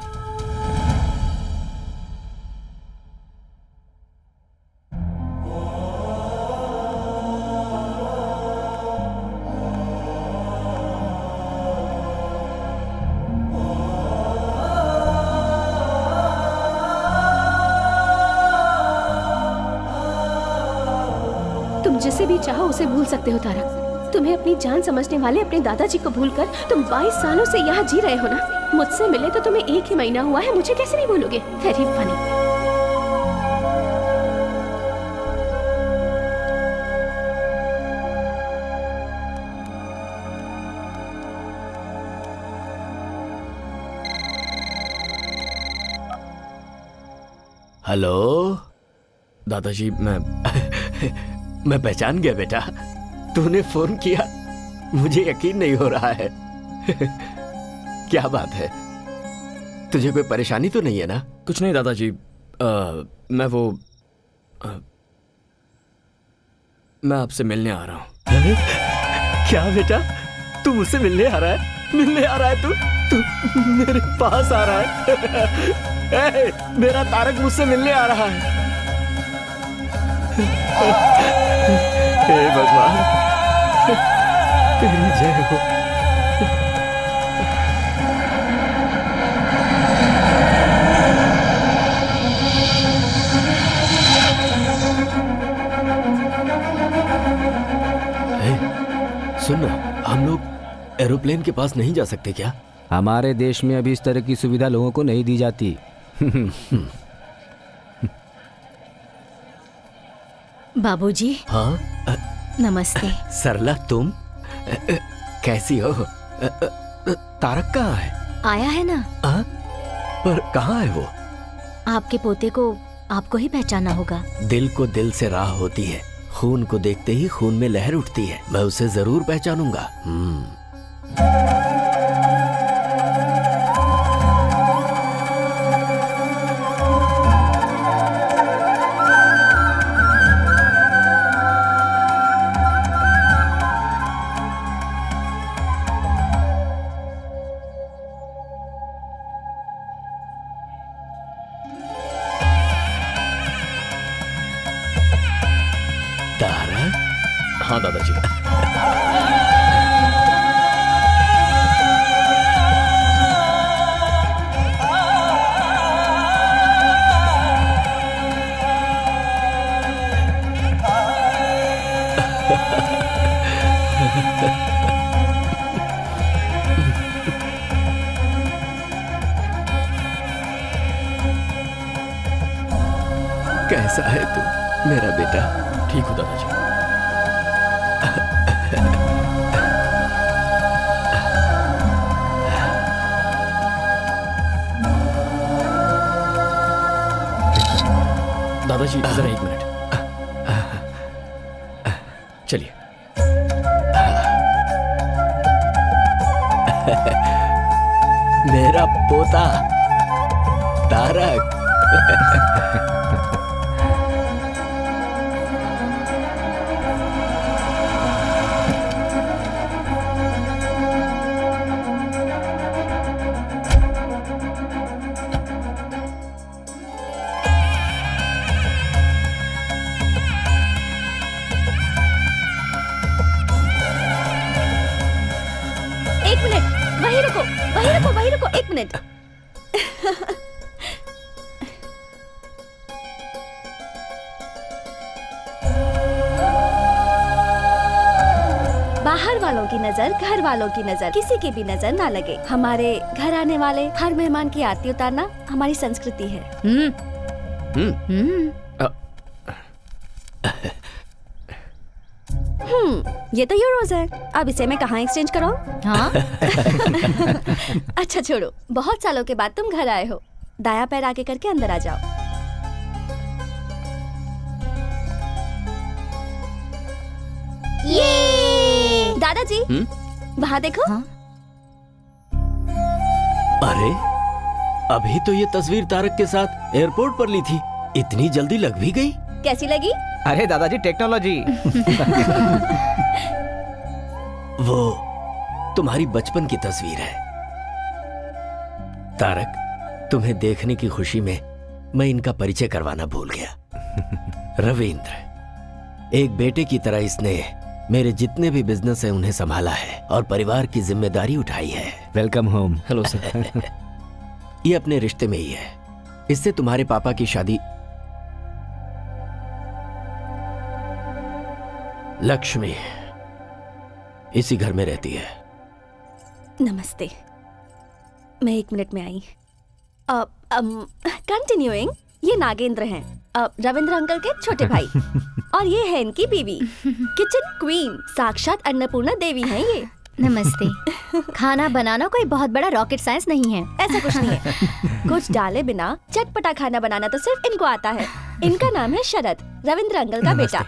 तुम जिसे भी चाहो उसे भूल सकते हो तारक। तुम्हें अपनी जान समझने वाले अपने दादाजी को भूलकर तुम 22 सालों से यहाँ जी रहे हो ना। मुझसे मिले तो तुम्हें 1 ही महीना हुआ है, मुझे कैसे नहीं भूलोगे? Very funny. हेलो दादाजी, मैं पहचान गया बेटा। तूने फोन किया? मुझे यकीन नहीं हो रहा है। क्या बात है? तुझे कोई परेशानी तो नहीं है ना? कुछ नहीं दादाजी, मैं आपसे मिलने आ रहा हूँ। अरे, क्या बेटा, तू मुझसे मिलने आ रहा है? मिलने आ रहा है तू मेरे पास आ रहा है। ए, मेरा तारक मुझसे मिलने आ रहा है। हे भगवान, तेरी जय हो। सुन ना, हम लोग एरोप्लेन के पास नहीं जा सकते क्या? हमारे देश में अभी इस तरह की सुविधा लोगों को नहीं दी जाती। बाबूजी। हाँ? नमस्ते। सरला, तुम कैसी हो? तारक कहाँ है? आया है ना। पर कहाँ है वो? आपके पोते को आपको ही पहचाना होगा। दिल को दिल से राह होती है, खून को देखते ही खून में लहर उठती है। मैं उसे जरूर पहचानूंगा। तारक? हाँ दादाजी। कैसा है तू मेरा बेटा? ठीक हो दादाजी। दादाजी जरा एक मिनट, चलिए। मेरा पोता तारक। वहीं रुको, एक मिनट। बाहर वालों की नजर, घर वालों की नजर, किसी की भी नजर ना लगे। हमारे घर आने वाले हर मेहमान की आरती उतारना हमारी संस्कृति है। ये तो यूरोज है। अब इसे मैं कहाँ एक्सचेंज कराऊं? हाँ? अच्छा छोड़ो, बहुत सालों के बाद तुम घर आए हो। दाया पैर आगे करके अंदर आ जाओ। ये दादाजी, वहाँ देखो। हाँ? अरे, अभी तो ये तस्वीर तारक के साथ एयरपोर्ट पर ली थी, इतनी जल्दी लग भी गई? कैसी लगी? अरे दादाजी, टेक्नोलॉजी। वो तुम्हारी बचपन की तस्वीर है। तारक, तुम्हें देखने की खुशी में मैं इनका परिचय करवाना भूल गया। रविंद्र, एक बेटे की तरह इसने मेरे जितने भी बिजनेस है उन्हें संभाला है और परिवार की जिम्मेदारी उठाई है। Welcome home. Hello sir. ये अपने रिश्ते में ही है। इससे तुम्हारे पापा की शादी। लक्ष्मी इसी घर में रहती है। नमस्ते, मैं 1 मिनट में आई। कंटिन्यूइंग, ये नागेंद्र हैं, रविंद्र अंकल के छोटे भाई। और ये है इनकी बीवी, किचन क्वीन, साक्षात अन्नपूर्णा देवी हैं ये। नमस्ते। खाना बनाना कोई बहुत बड़ा रॉकेट साइंस नहीं है। ऐसा कुछ नहीं है। कुछ डाले बिना चटपटा खाना बनाना तो सिर्फ इनको आता है। इनका नाम है शरद, रविंद्र अंकल का बेटा।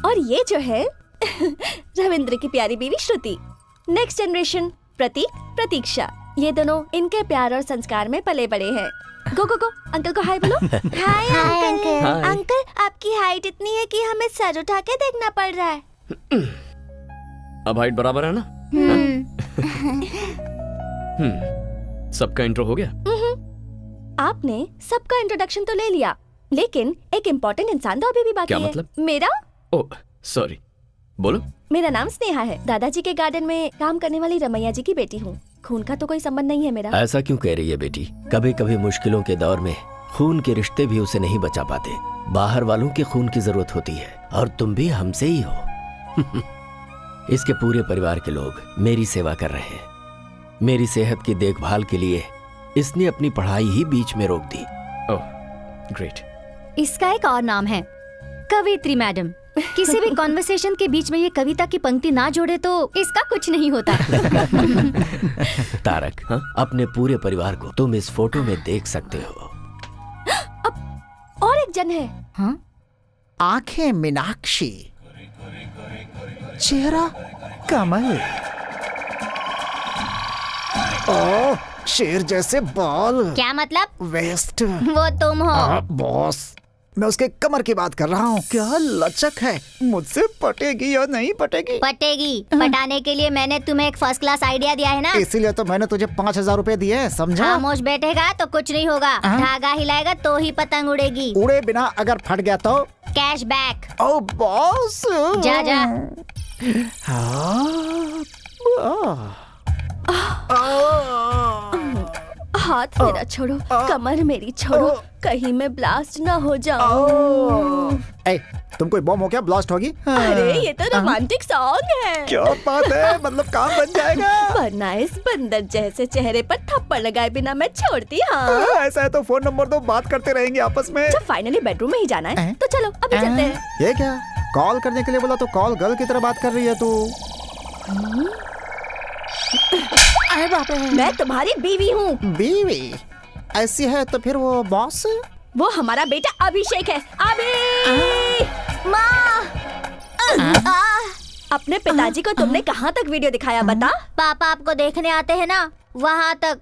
और ये जो है रविंद्र की प्यारी बीवी श्रुति, नेक्स्ट जनरेशन प्रतीक प्रतीक्षा। ये दोनों इनके प्यार और संस्कार में पले बड़े हैं। गो गो गो, अंकल को हाय बोलो। Hi uncle. Hi. अंकल, आपकी हाइट इतनी है कि हमें सर उठा के देखना पड़ रहा है। अब हाइट बराबर है ना? सबका इंट्रो हो गया? आपने सबका इंट्रोडक्शन तो ले लिया, लेकिन एक इम्पोर्टेंट इंसान तो अभी भी बाकी क्या है। मतलब? मेरा ओह सॉरी, बोलो। मेरा नाम स्नेहा है। दादाजी के गार्डन में काम करने वाली रमैया जी की बेटी हूँ। खून का तो कोई संबंध नहीं है मेरा। ऐसा क्यों कह रही है बेटी? कभी कभी मुश्किलों के दौर में खून के रिश्ते भी उसे नहीं बचा पाते। बाहर वालों के खून की जरूरत होती है, और तुम भी हमसे ही हो। इसके पूरे परिवार के लोग मेरी सेवा कर रहे हैं। मेरी सेहत की देखभाल के लिए इसने अपनी पढ़ाई ही बीच में रोक दी। Oh great. इसका एक और नाम है कवित्री मैडम। किसी भी कॉन्वर्सेशन के बीच में ये कविता की पंक्ति ना जोड़े तो इसका कुछ नहीं होता। तारक, अपने पूरे परिवार को तुम इस फोटो में देख सकते हो। और एक जन है। हाँ? आंखें मीनाक्षी, चेहरा कमल, ओ शेर जैसे बाल, क्या मतलब? वेस्ट। वो तुम हो। बॉस, मैं उसके कमर की बात कर रहा हूँ। क्या लचक है, मुझसे पटेगी या नहीं पटेगी? पटेगी। पटाने के लिए मैंने तुम्हें एक फर्स्ट क्लास आइडिया दिया है ना। इसीलिए तो मैंने तुझे 5,000 रुपए दिए हैं, समझा? खामोश बैठेगा तो कुछ नहीं होगा। धागा हिलाएगा तो ही पतंग उड़ेगी। उड़े बिना अगर फट गया तो? Cash back. ओ बॉस, जा जा। हाथ मेरा छोड़ो, कमर मेरी छोड़ो, कहीं मैं ब्लास्ट ना हो जाऊं। ए, तुम कोई बम हो क्या ब्लास्ट होगी? अरे ये तो रोमांटिक सॉन्ग है। क्या बात है, मतलब काम बन जाएगा। वरना इस बंदर जैसे चेहरे पर थप्पड़ लगाए बिना मैं छोड़ती। हाँ, ऐसा है तो फोन नंबर दो, बात करते रहेंगे आपस में। जब फाइनली बेडरूम में ही जाना है तो चलो अभी चलते हैं। ये क्या, कॉल करने के लिए बोला तो कॉल गर्ल की तरह बात कर रही है तू। अरे बाप रे, मैं तुम्हारी बीवी हूँ। बीवी ऐसी है तो फिर वो बॉस? वो हमारा बेटा अभिषेक है। अभी माँ, अपने पिताजी को तुमने कहाँ तक वीडियो दिखाया बता? पापा आपको देखने आते हैं ना, वहाँ तक,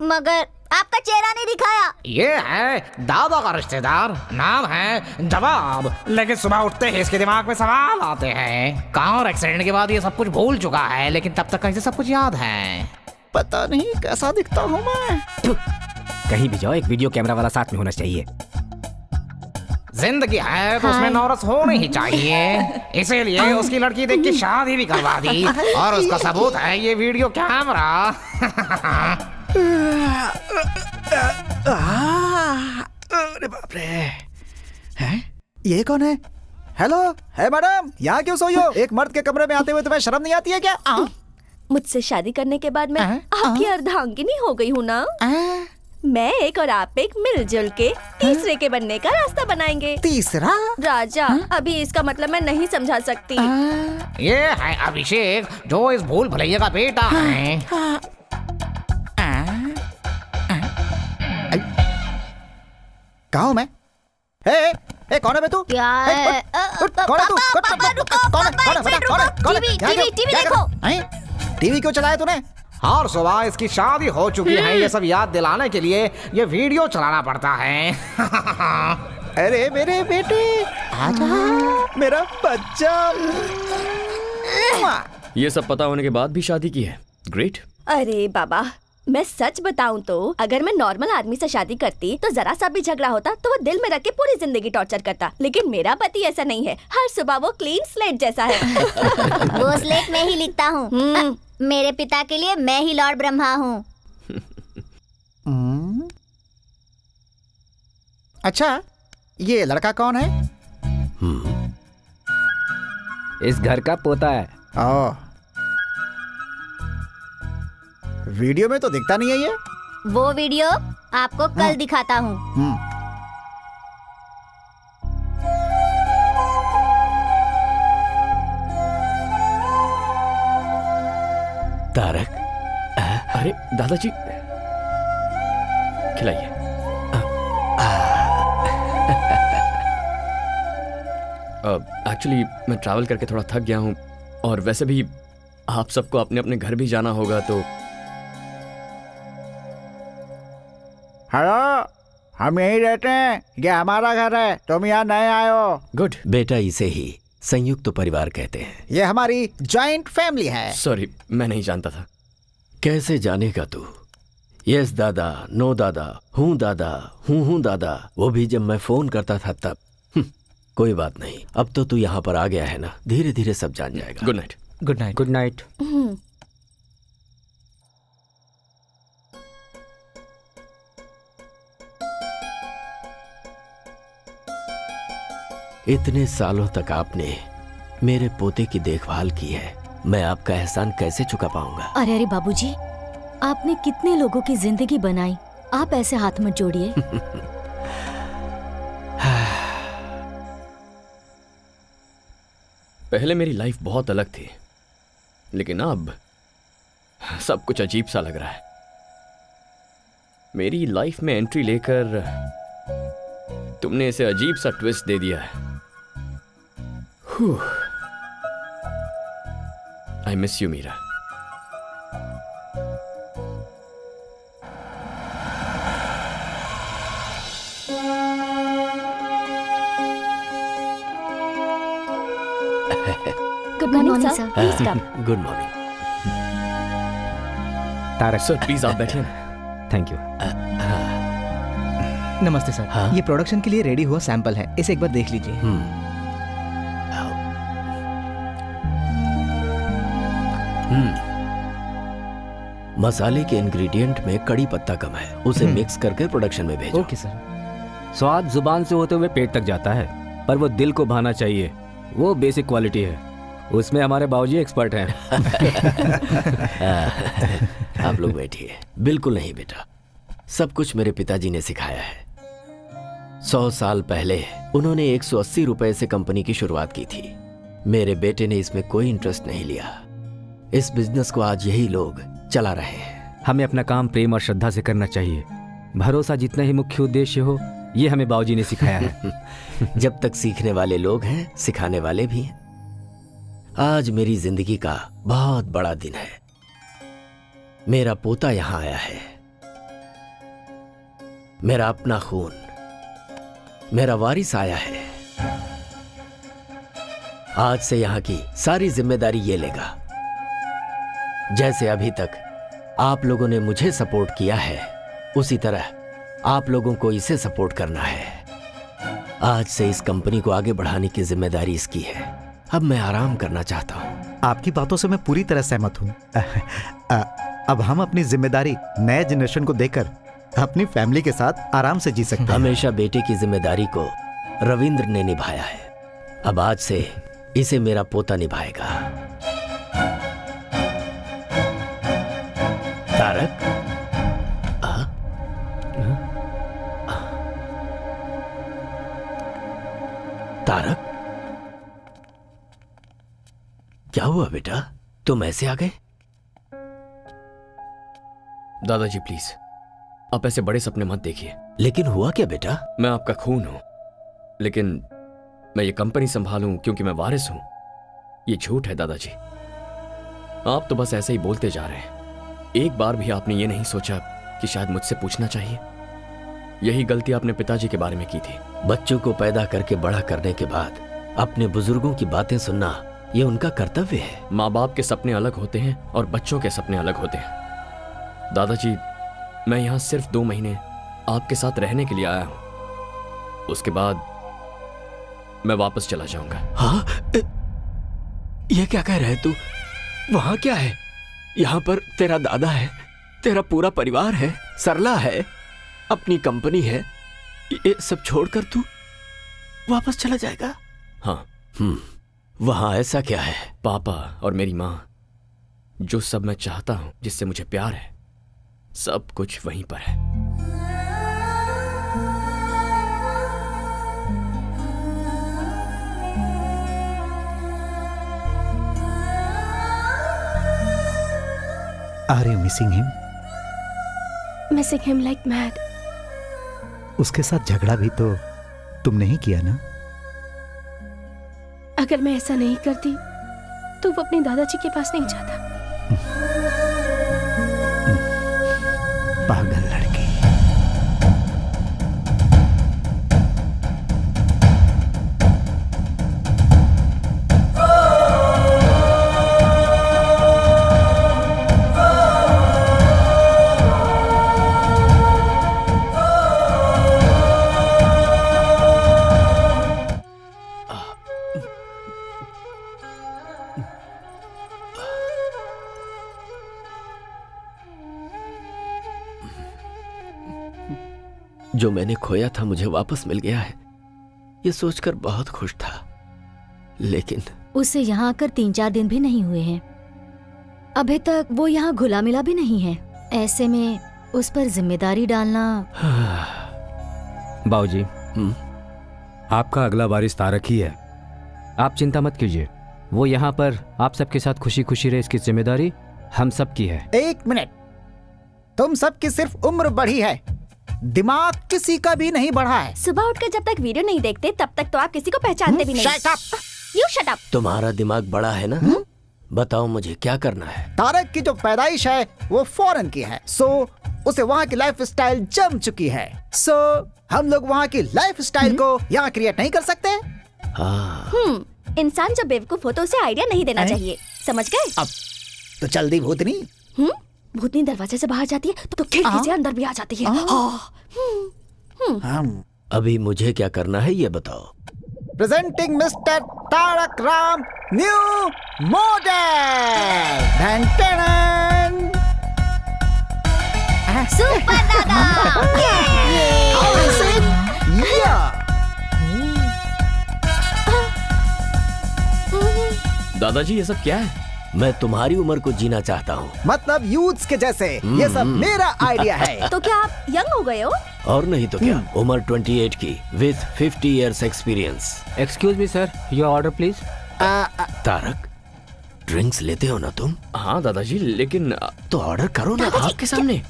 मगर आपका चेहरा नहीं दिखाया। ये है दादा का रिश्तेदार, नाम है जवाब। लेकिन सुबह उठते ही इसके दिमाग में सवाल आते हैं। कार एक्सीडेंट के बाद ये सब कुछ भूल चुका है, लेकिन तब तक कैसे सब कुछ याद है। पता नहीं कैसा दिखता हूँ मैं। कहीं भी जाओ एक वीडियो कैमरा वाला साथ में होना चाहिए। जिंदगी है तो उसमें नौरस होनी ही चाहिए, इसीलिए उसकी लड़की देख के शादी भी करवा दी, और उसका सबूत है ये वीडियो कैमरा। अरे बाप रे, हैं? ये कौन है? हेलो, है मैडम, यहाँ क्यों सोई हो? एक मर्द के कमरे में आते हुए तुम्हें शर्म नहीं आती है क्या? मुझसे शादी करने के बाद मैं आपकी अर्धांगिनी हो गई हूँ ना। मैं एक और आप एक मिलजुल के तीसरे के बनने का रास्ता बनाएंगे। तीसरा? राजा, अभी इसका मतलब मैं नहीं समझा सकती। ये है अभिषेक, जो इस भूल भुलैया का बेटा है। कहाँ हूँ मैं? ए, कौन है बे तू? क्या है? कौन है तू? कौन है? टीवी देखो। टीवी क्यों चलाया तूने? हर सुबह इसकी शादी हो चुकी है, ये सब याद दिलाने के लिए ये वीडियो चलाना पड़ता है। अरे मेरे बेटे, आजा, मेरा बच्चा। ये सब पता होने के बाद भी शादी की है। ग्रेट। अरे बाबा, मैं सच बताऊं तो अगर मैं नॉर्मल आदमी से शादी करती तो जरा सा भी झगड़ा होता तो वो दिल में रख के पूरी जिंदगी टॉर्चर करता, लेकिन मेरा पति ऐसा नहीं है। हर सुबह वो क्लीन स्लेट जैसा है। वो स्लेट में ही लिखता हूँ। मेरे पिता के लिए मैं ही लॉर्ड ब्रह्मा हूँ। अच्छा, ये लड़का कौन है? इस घर का पोता है। ओ, वीडियो में तो दिखता नहीं है ये। वो वीडियो आपको कल दिखाता हूँ। तारक, अरे दादाजी, खिलाइए। एक्चुअली मैं ट्रैवल करके थोड़ा थक गया हूँ, और वैसे भी आप सबको अपने अपने घर भी जाना होगा, तो हेलो, हम यहीं रहते हैं, ये हमारा घर है, तुम यहाँ नए आए हो। गुड। बेटा, इसे ही संयुक्त परिवार कहते हैं। ये हमारी जॉइंट फैमिली है। सॉरी, मैं नहीं जानता था। कैसे जानेगा तू? यस दादा, नो दादा, हूँ दादा, वो भी जब मैं फोन करता था तब। कोई बात नहीं, अब तो तू यहाँ पर आ गया है ना, धीरे धीरे सब जान जाएगा। Good night. Good night. Good night. इतने सालों तक आपने मेरे पोते की देखभाल की है, मैं आपका एहसान कैसे चुका पाऊंगा? अरे अरे बाबूजी, आपने कितने लोगों की जिंदगी बनाई, आप ऐसे हाथ मत जोड़िए। पहले मेरी लाइफ बहुत अलग थी, लेकिन अब सब कुछ अजीब सा लग रहा है। मेरी लाइफ में एंट्री लेकर तुमने इसे अजीब सा ट्विस्ट दे दिया है। I miss you Meera. Good morning sir, please come. Good morning. Tarak sir please आप बैठिए। Thank you. नमस्ते सर। हाँ? ये प्रोडक्शन के लिए रेडी हुआ सैंपल है, इसे एक बार देख लीजिए। मसाले के इंग्रेडिएंट में कड़ी पत्ता कम है, उसे मिक्स करके प्रोडक्शन में भेजो। Okay sir. स्वाद जुबान से होते हुए पेट तक जाता है, पर वो दिल को भाना चाहिए, वो बेसिक क्वालिटी है, उसमें हमारे बाबूजी एक्सपर्ट हैं। आप लोग बैठिए। बिल्कुल नहीं बेटा, सब कुछ मेरे पिताजी ने सिखाया है। 100 साल पहले उन्होंने 180 रुपए से कंपनी की शुरुआत की थी। मेरे बेटे ने इसमें कोई इंटरेस्ट नहीं लिया। इस बिजनेस को आज यही लोग चला रहे हैं। हमें अपना काम प्रेम और श्रद्धा से करना चाहिए। भरोसा जितना ही मुख्य उद्देश्य हो, ये हमें बाबूजी ने सिखाया है। जब तक सीखने वाले लोग हैं, सिखाने वाले भी हैं। आज मेरी जिंदगी का बहुत बड़ा दिन है। मेरा पोता यहां आया है, मेरा अपना खून, मेरा वारिस आया है। आज से यहां की सारी जिम्मेदारी ये लेगा। जैसे अभी तक आप लोगों ने मुझे सपोर्ट किया है, उसी तरह आप लोगों को इसे सपोर्ट करना है। आज से इस कंपनी को आगे बढ़ाने की जिम्मेदारी इसकी है। अब मैं आराम करना चाहता हूं। आपकी बातों से मैं पूरी तरह सहमत हूँ। अब हम अपनी जिम्मेदारी नए जनरेशन को देकर अपनी फैमिली के साथ आराम से जी सकते हैं। हमेशा बेटे की जिम्मेदारी को रविंद्र ने निभाया है, अब आज से इसे मेरा पोता निभाएगा। तारक, तारक, क्या हुआ बेटा, तुम ऐसे आ गए? दादाजी प्लीज, आप ऐसे बड़े सपने मत देखिए। लेकिन हुआ क्या बेटा? मैं आपका खून हूं, लेकिन मैं ये कंपनी संभालूं क्योंकि मैं वारिस हूं, ये झूठ है दादाजी। आप तो बस ऐसे ही बोलते जा रहे हैं। एक बार भी आपने ये नहीं सोचा कि शायद मुझसे पूछना चाहिए। यही गलती आपने पिताजी के बारे में की थी। बच्चों को पैदा करके बड़ा करने के बाद अपने बुजुर्गों की बातें सुनना, ये उनका कर्तव्य है। माँ बाप के सपने अलग होते हैं और बच्चों के सपने अलग होते हैं। दादाजी, मैं यहाँ सिर्फ 2 महीने आपके साथ रहने के लिए आया हूं, उसके बाद मैं वापस चला जाऊंगा। हाँ? ये क्या कह रहे तू? वहां क्या है? यहाँ पर तेरा दादा है, तेरा पूरा परिवार है, सरला है, अपनी कंपनी है, ये सब छोड़कर तू वापस चला जाएगा? हाँ। वहां ऐसा क्या है? पापा और मेरी माँ, जो सब मैं चाहता हूं, जिससे मुझे प्यार है, सब कुछ वहीं पर है। Are you missing him? Missing him like mad. उसके साथ झगड़ा भी तो तुमने ही किया ना? अगर मैं ऐसा नहीं करती तो वो अपने दादाजी के पास नहीं जाता। पागल लड़की। जो मैंने खोया था मुझे वापस मिल गया है, ये सोचकर बहुत खुश था। लेकिन उसे यहाँ आकर 3-4 दिन भी नहीं हुए हैं। अभी तक वो यहाँ घुला मिला भी नहीं है। ऐसे में उस पर जिम्मेदारी डालना। बाबूजी, आपका अगला वारिस तारक ही है। आप चिंता मत कीजिए, वो यहाँ पर आप सबके साथ खुशी खुशी रहे, इसकी जिम्मेदारी हम सब की है। 1 मिनट, तुम सबकी सिर्फ उम्र बढ़ी है, दिमाग किसी का भी नहीं बढ़ा है। सुबह उठकर जब तक वीडियो नहीं देखते तब तक तो आप किसी को पहचानते भी नहीं। Shut up! You shut up! तुम्हारा दिमाग बड़ा है ना? बताओ मुझे क्या करना है। तारक की जो पैदाइश है वो फॉरेन की है, सो उसे वहाँ की लाइफ स्टाइल जम चुकी है। सो हम लोग वहाँ की लाइफ स्टाइल को यहाँ क्रिएट नहीं कर सकते। हाँ, इंसान जब बेवकूफ हो तो उसे आइडिया नहीं देना चाहिए, समझ गए? अब तो चल दी भूतनी। भूतनी दरवाजे से बाहर जाती है तो खिड़की से अंदर भी आ जाती है। हम अभी मुझे क्या करना है ये बताओ। Presenting mister Tarak Ram new model. Super दादा! दादाजी ये सब क्या है? मैं तुम्हारी उम्र को जीना चाहता हूँ। मतलब यूथ्स के जैसे, ये सब मेरा आइडिया है। तो क्या आप यंग हो गए हो? और नहीं तो क्या, उम्र 28 की with 50 years experience. Excuse me sir, your order please. Tarak, drinks लेते हो ना तुम? हाँ दादाजी, लेकिन तो ऑर्डर करो ना आपके सामने।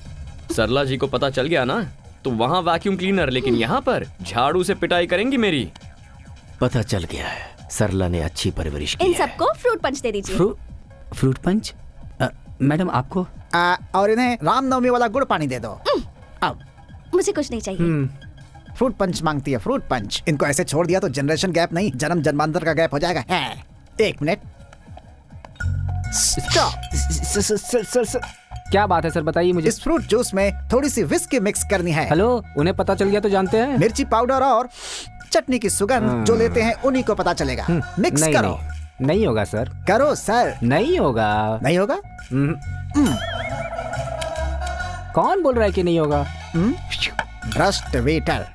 सरला जी को पता चल गया ना तो वहाँ वैक्यूम क्लीनर, लेकिन यहाँ पर झाड़ू से पिटाई करेंगी मेरी। पता चल गया है, सरला ने अच्छी परवरिश की इन है। सबको फ्रूट पंच दे दीजिए। Fruit punch? मैडम आपको? और इन्हें रामनवमी वाला गुड़ पानी दे दो। अब मुझे कुछ नहीं चाहिए। फ्रूट पंच मांगती है, फ्रूट पंच। इनको ऐसे छोड़ दिया तो जनरेशन गैप नहीं, जन्म जन्मांतर का गैप हो जाएगा। 1 मिनट, सर, क्या बात है सर, बताइए मुझे। इस फ्रूट जूस में थोड़ी सी विस्की मिक्स करनी है। हेलो, उन्हें पता चल गया तो जानते हैं। मिर्ची पाउडर और चटनी की सुगंध जो लेते हैं उन्हीं को पता चलेगा। मिक्स नहीं, करो। नहीं होगा सर। करो सर। नहीं होगा। नहीं होगा? कौन बोल रहा है कि नहीं होगा? भ्रष्ट वेटर।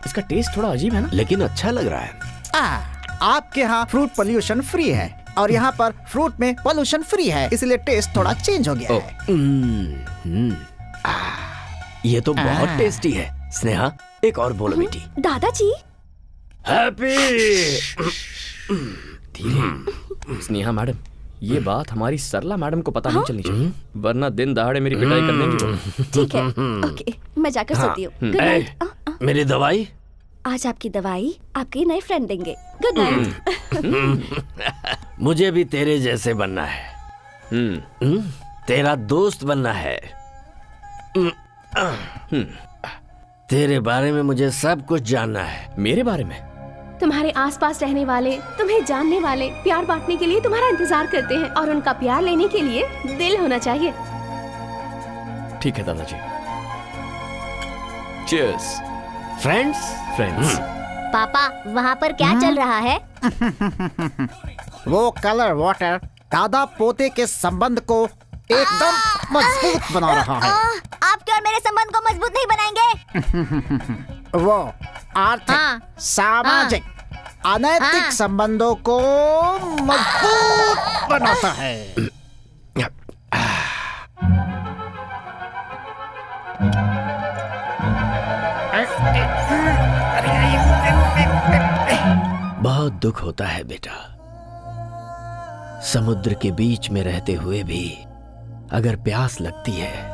इसका टेस्ट थोड़ा अजीब है ना, लेकिन अच्छा लग रहा है। आपके यहाँ फ्रूट पोल्यूशन फ्री है और यहाँ पर फ्रूट में पोल्यूशन फ्री है, इसलिए टेस्ट थोड़ा चेंज हो गया है। ये तो बहुत टेस्टी है। स्नेहा, एक और बोलो बेटी। दादाजी, हैप्पी। धीरे। स्नेहा मैडम, ये बात हमारी सरला मैडम को पता नहीं चलनी चाहिए, वरना दिन दहाड़े मेरी पिटाई कर देंगी वो। ठीक है, ओके, मैं जाकर सोती हूँ। Good night. मेरी दवाई? आज आपकी दवाई आपके नए फ्रेंड देंगे। Good night. मुझे भी तेरे जैसे बनना है। तेरा दोस्त बनना है। तेरे बारे में मुझे सब कुछ जानना है। मेरे बारे में? तुम्हारे आसपास रहने वाले, तुम्हें जानने वाले, प्यार बांटने के लिए तुम्हारा इंतजार करते हैं और उनका प्यार लेने के लिए दिल होना चाहिए। ठीक है दादाजी। चीयर्स। फ्रेंड्स। पापा, वहाँ पर क्या चल रहा है? वो कलर वाटर दादा पोते के संबंध को एकदम मजबूत बना रहा है। आपके और मेरे संबंध को मजबूत नहीं बनाएंगे। वो आर्थिक, सामाजिक, अनैतिक संबंधों को मजबूत बनाता है। बहुत दुख होता है बेटा, समुद्र के बीच में रहते हुए भी अगर प्यास लगती है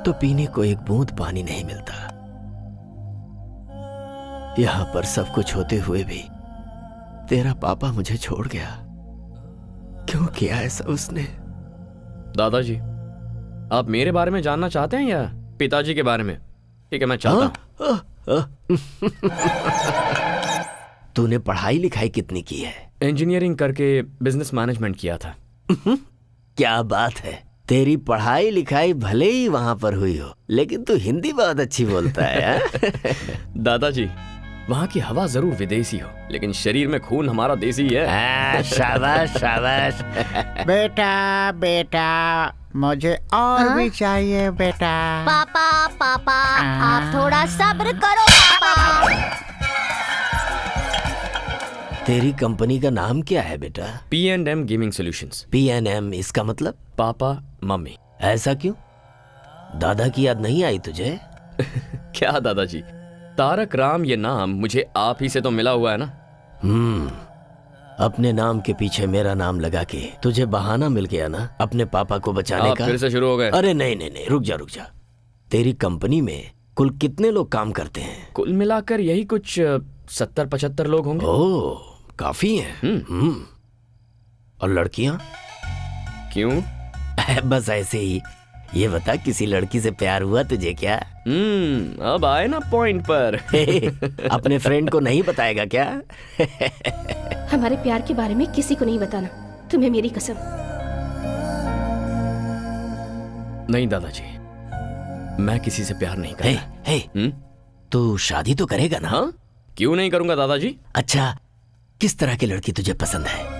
तो पीने को एक बूंद पानी नहीं मिलता। यहाँ पर सब कुछ होते हुए भी तेरा पापा मुझे छोड़ गया। क्यों किया ऐसा उसने? दादाजी, आप मेरे बारे में जानना चाहते हैं या पिताजी के बारे में? ठीक है, मैं चाहता हूं। तूने पढ़ाई लिखाई कितनी की है? इंजीनियरिंग करके बिजनेस मैनेजमेंट किया था। क्या बात है, तेरी पढ़ाई लिखाई भले ही वहां पर हुई हो, लेकिन तू हिंदी बहुत अच्छी बोलता है। दादाजी, वहाँ की हवा जरूर विदेशी हो, लेकिन शरीर में खून हमारा देसी है। शाबाश शाबाश। बेटा बेटा, मुझे और भी चाहिए बेटा। पापा पापा आप थोड़ा सब्र करो पापा। तेरी कंपनी का नाम क्या है बेटा? P&M gaming solutions. P&M, इसका मतलब? Papa mummy. ऐसा क्यों? दादा की याद नहीं आई तुझे? क्या दादाजी, तारक राम ये नाम मुझे आप ही से तो मिला हुआ है ना। अपने नाम के पीछे मेरा नाम लगा के तुझे बहाना मिल गया ना अपने पापा को बचाने आप का। फिर से शुरू हो गए। अरे नहीं नहीं नहीं, रुक जा। तेरी कंपनी में कुल कितने लोग काम करते हैं? कुल मिलाकर यही कुछ 70-75 लोग होंगे। ओह, काफी हैं। और लड़कियां? क्यों? बस ऐसे ही। ये बता, किसी लड़की से प्यार हुआ तुझे क्या? अब आए ना पॉइंट पर। अपने फ्रेंड को नहीं बताएगा क्या? हमारे प्यार के बारे में किसी को नहीं बताना, तुम्हें मेरी कसम। नहीं दादाजी, मैं किसी से प्यार नहीं करता। तू शादी तो करेगा ना? हाँ, क्यों नहीं करूंगा दादाजी। अच्छा, किस तरह की लड़की तुझे पसंद है?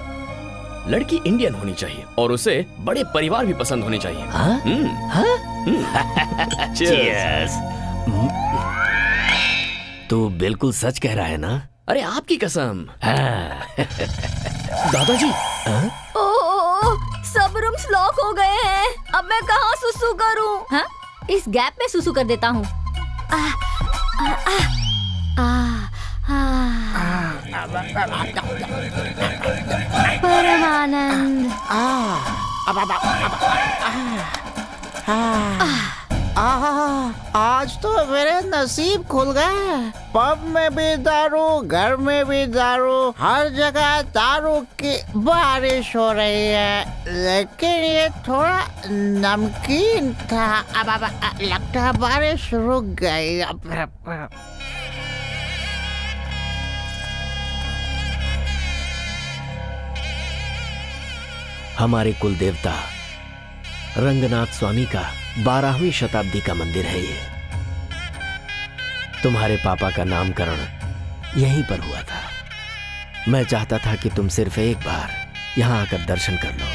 लड़की इंडियन होनी चाहिए और उसे बड़े परिवार भी पसंद होने चाहिए। Cheers। तू बिल्कुल सच कह रहा है ना? अरे आपकी कसम। दादाजी। ओह, सब रूम्स लॉक हो गए हैं। अब मैं कहाँ सुसु करूं? हाँ? इस गैप में सुसु कर देता हूँ। परमानंद। आज तो मेरे नसीब खुल गए। पब में भी दारू, घर में भी दारू, हर जगह दारू की बारिश हो रही है। लेकिन ये थोड़ा नमकीन था। अब लगता है बारिश रुक गई। हमारे कुल देवता रंगनाथ स्वामी का 12वीं शताब्दी का मंदिर है ये। तुम्हारे पापा का नामकरण यहीं पर हुआ था। मैं चाहता था कि तुम सिर्फ एक बार यहाँ आकर दर्शन कर लो।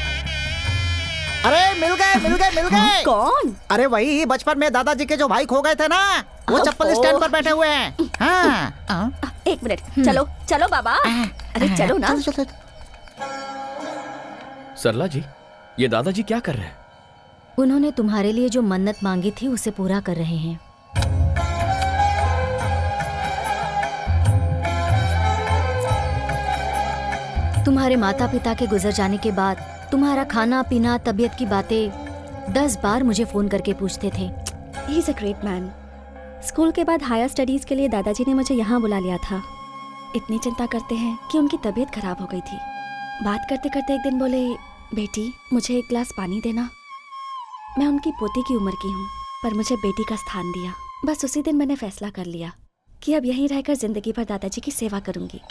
अरे मिल गए। कौन? अरे वही बचपन में दादाजी के जो भाई खो गए थे ना, वो चप्पल स्टैंड पर बैठे हुए हैं। हाँ। एक मिनट, चलो चलो बाबा। अरे चलो ना। सरला जी, ये दादाजी क्या कर रहे हैं? उन्होंने तुम्हारे लिए जो मन्नत मांगी थी उसे पूरा कर रहे हैं। तुम्हारे माता पिता के गुजर जाने के बाद तुम्हारा खाना पीना, तबीयत की बातें 10 बार मुझे फोन करके पूछते थे। He is a great man. School के बाद हायर स्टडीज के लिए दादाजी ने मुझे यहाँ बुला लिया था। इतनी चिंता करते हैं कि उनकी तबीयत खराब हो गई थी। बात करते करते एक दिन बोले, बेटी मुझे एक गिलास पानी देना। मैं उनकी पोती की उम्र की हूँ, पर मुझे बेटी का स्थान दिया। बस उसी दिन मैंने फैसला कर लिया कि अब यहीं रहकर जिंदगी भर दादाजी की सेवा करूंगी।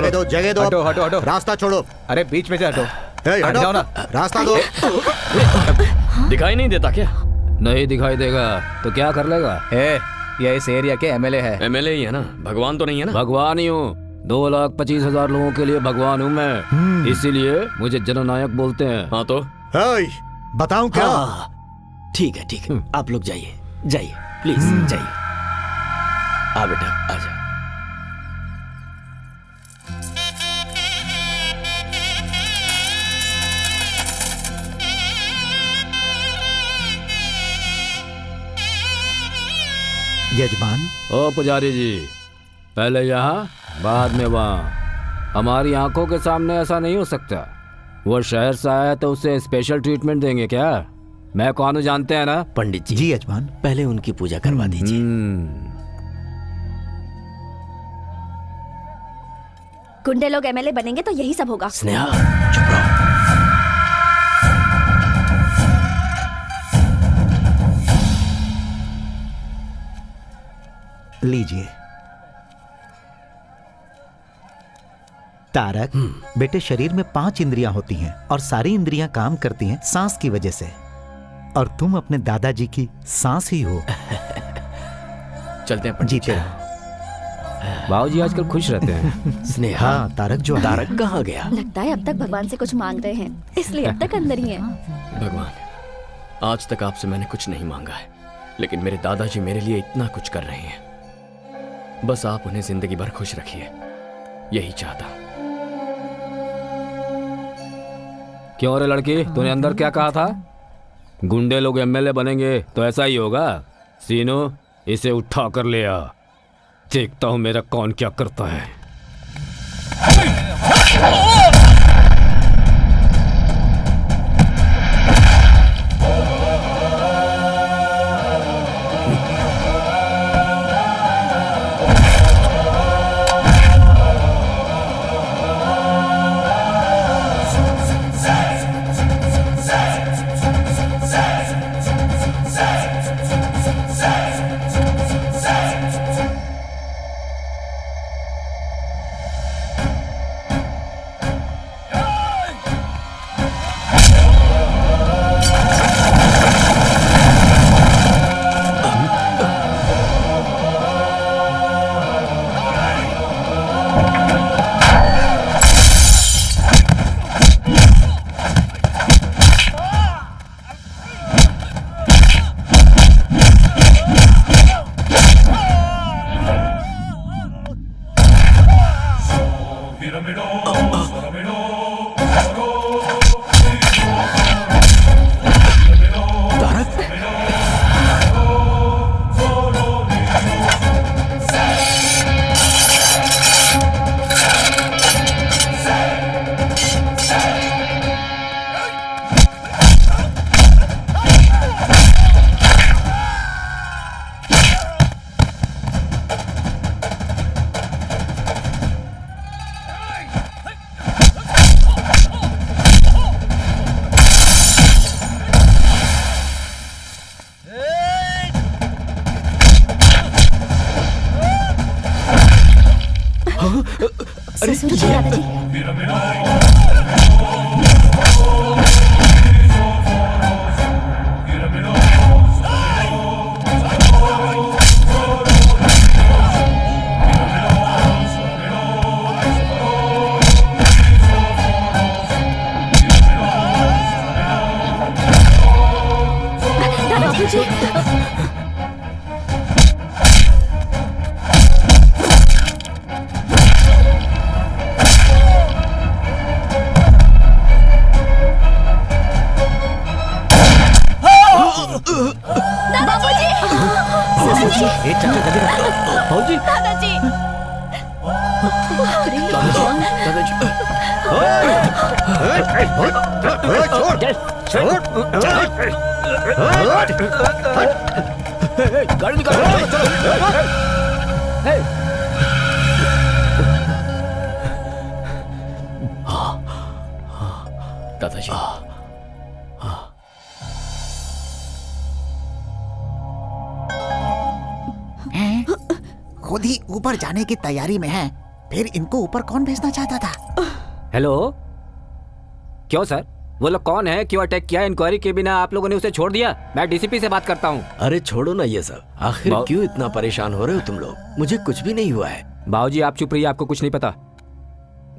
चलो जगह दो हटो हटो हटो, रास्ता छोड़ो। अरे बीच में से हटो। हट जाओ ना। रास्ता दो। दिखाई नहीं देता क्या? नहीं दिखाई देगा तो क्या कर लेगा? ये इस एरिया के एमएलए है। एमएलए ही है ना, भगवान तो नहीं है ना? भगवान ही हूँ। 2,25,000 लोगों के लिए भगवान हूँ मैं। इसीलिए मुझे जननायक बोलते हैं। हाँ तो बताऊं क्या? ठीक है, आप लोग जाइए जाइए, प्लीज जाइए। आ बेटा, आजा। यजमान, ओ पुजारी जी, पहले यहाँ बाद में वहाँ। हमारी आंखों के सामने ऐसा नहीं हो सकता। वो शहर से आया तो उसे स्पेशल ट्रीटमेंट देंगे क्या? मैं कौन हूँ जानते हैं ना? पंडित जी, जी यजमान। पहले उनकी पूजा करवा दीजिए। गुंडे लोग एमएलए बनेंगे तो यही सब होगा। स्नेहा, चुप रहो। लीजिए। तारक, बेटे शरीर में 5 इंद्रियां होती हैं और सारी इंद्रियां काम करती हैं सांस की वजह से, और तुम अपने दादाजी की सांस ही हो। चलते हैं पंडित जीते जी। रहो। बाबूजी आजकल खुश रहते हैं। स्नेहा, हाँ, तारक जो है। तारक कहाँ गया? लगता है अब तक भगवान से कुछ मांग रहे हैं, इसलिए अब तक अंदर ही हैं। भगवान, आज तक आपसे मैंने कुछ नहीं मांगा है, लेकिन मेरे दादाजी मेरे लिए इतना कुछ कर रहे हैं। बस आप उन्हें जिंदगी भर खुश रखिए, यही चाहता हूं। क्यों रे लड़की, तूने अंदर क्या कहा था? गुंडे लोग एमएलए बनेंगे तो ऐसा ही होगा। सीनो, इसे उठा कर ले आ, देखता हूं मेरा कौन क्या करता है। ससुर जी, दादाजी। दादाजी जी। बाबूजी, दादाजी। गाड़ी निकालो। दादाजी, खुद ही ऊपर जाने की तैयारी में है, फिर इनको ऊपर कौन भेजना चाहता था? हेलो, क्यों सर? वो लोग कौन है? क्यों अटैक किया? इंक्वायरी के बिना आप लोगों ने उसे छोड़ दिया? मैं डीसीपी से बात करता हूँ। अरे छोड़ो ना ये सब, आखिर क्यों इतना परेशान हो रहे हो तुम लोग? मुझे कुछ भी नहीं हुआ है। बाबूजी आप चुप रहिए, आपको कुछ नहीं पता।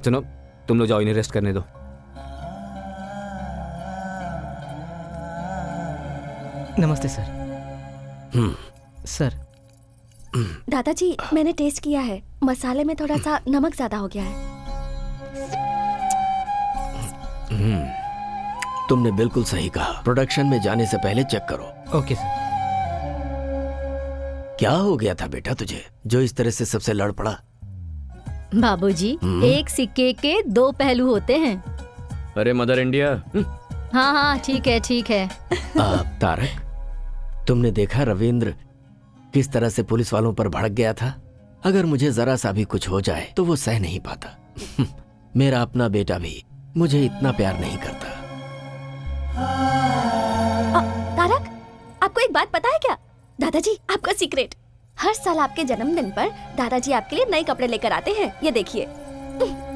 सुनो, तुम लोग जाओ, इन्हें रेस्ट करने दो। नमस्ते सर। सर दादाजी, मैंने टेस्ट किया है, मसाले में थोड़ा सा नमक ज्यादा हो गया है। तुमने बिल्कुल सही कहा, प्रोडक्शन में जाने से पहले चेक करो। Okay sir. क्या हो गया था बेटा तुझे, जो इस तरह से सबसे लड़ पड़ा? बाबूजी, एक सिक्के के दो पहलू होते हैं। अरे मदर इंडिया। हाँ हाँ, ठीक है ठीक है। तारक, तुमने देखा रविंद्र किस तरह से पुलिस वालों पर भड़क गया था? अगर मुझे जरा सा भी कुछ हो जाए तो वो सह नहीं पाता। मेरा अपना बेटा भी मुझे इतना प्यार नहीं करता। तारक, आपको एक बात पता है क्या? दादाजी, आपका सीक्रेट, हर साल आपके जन्मदिन पर दादाजी आपके लिए नए कपड़े लेकर आते हैं। ये देखिए,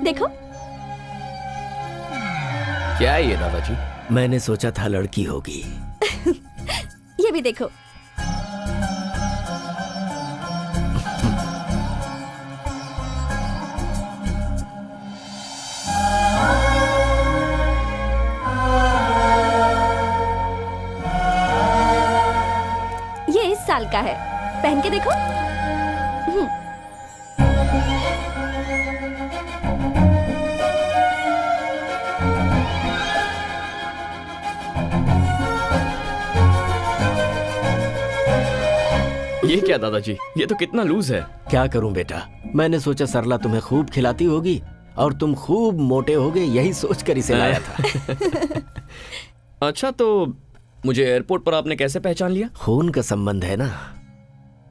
देखो। क्या है ये दादाजी? मैंने सोचा था लड़की होगी। ये भी देखो। ये इस साल का है, पहन के देखो। ये क्या दादाजी, ये तो कितना लूज है। क्या करूं बेटा, मैंने सोचा सरला तुम्हें खूब खिलाती होगी और तुम खूब मोटे होगे, यही सोचकर इसे लाया था। अच्छा, तो मुझे एयरपोर्ट पर आपने कैसे पहचान लिया? खून का संबंध है ना,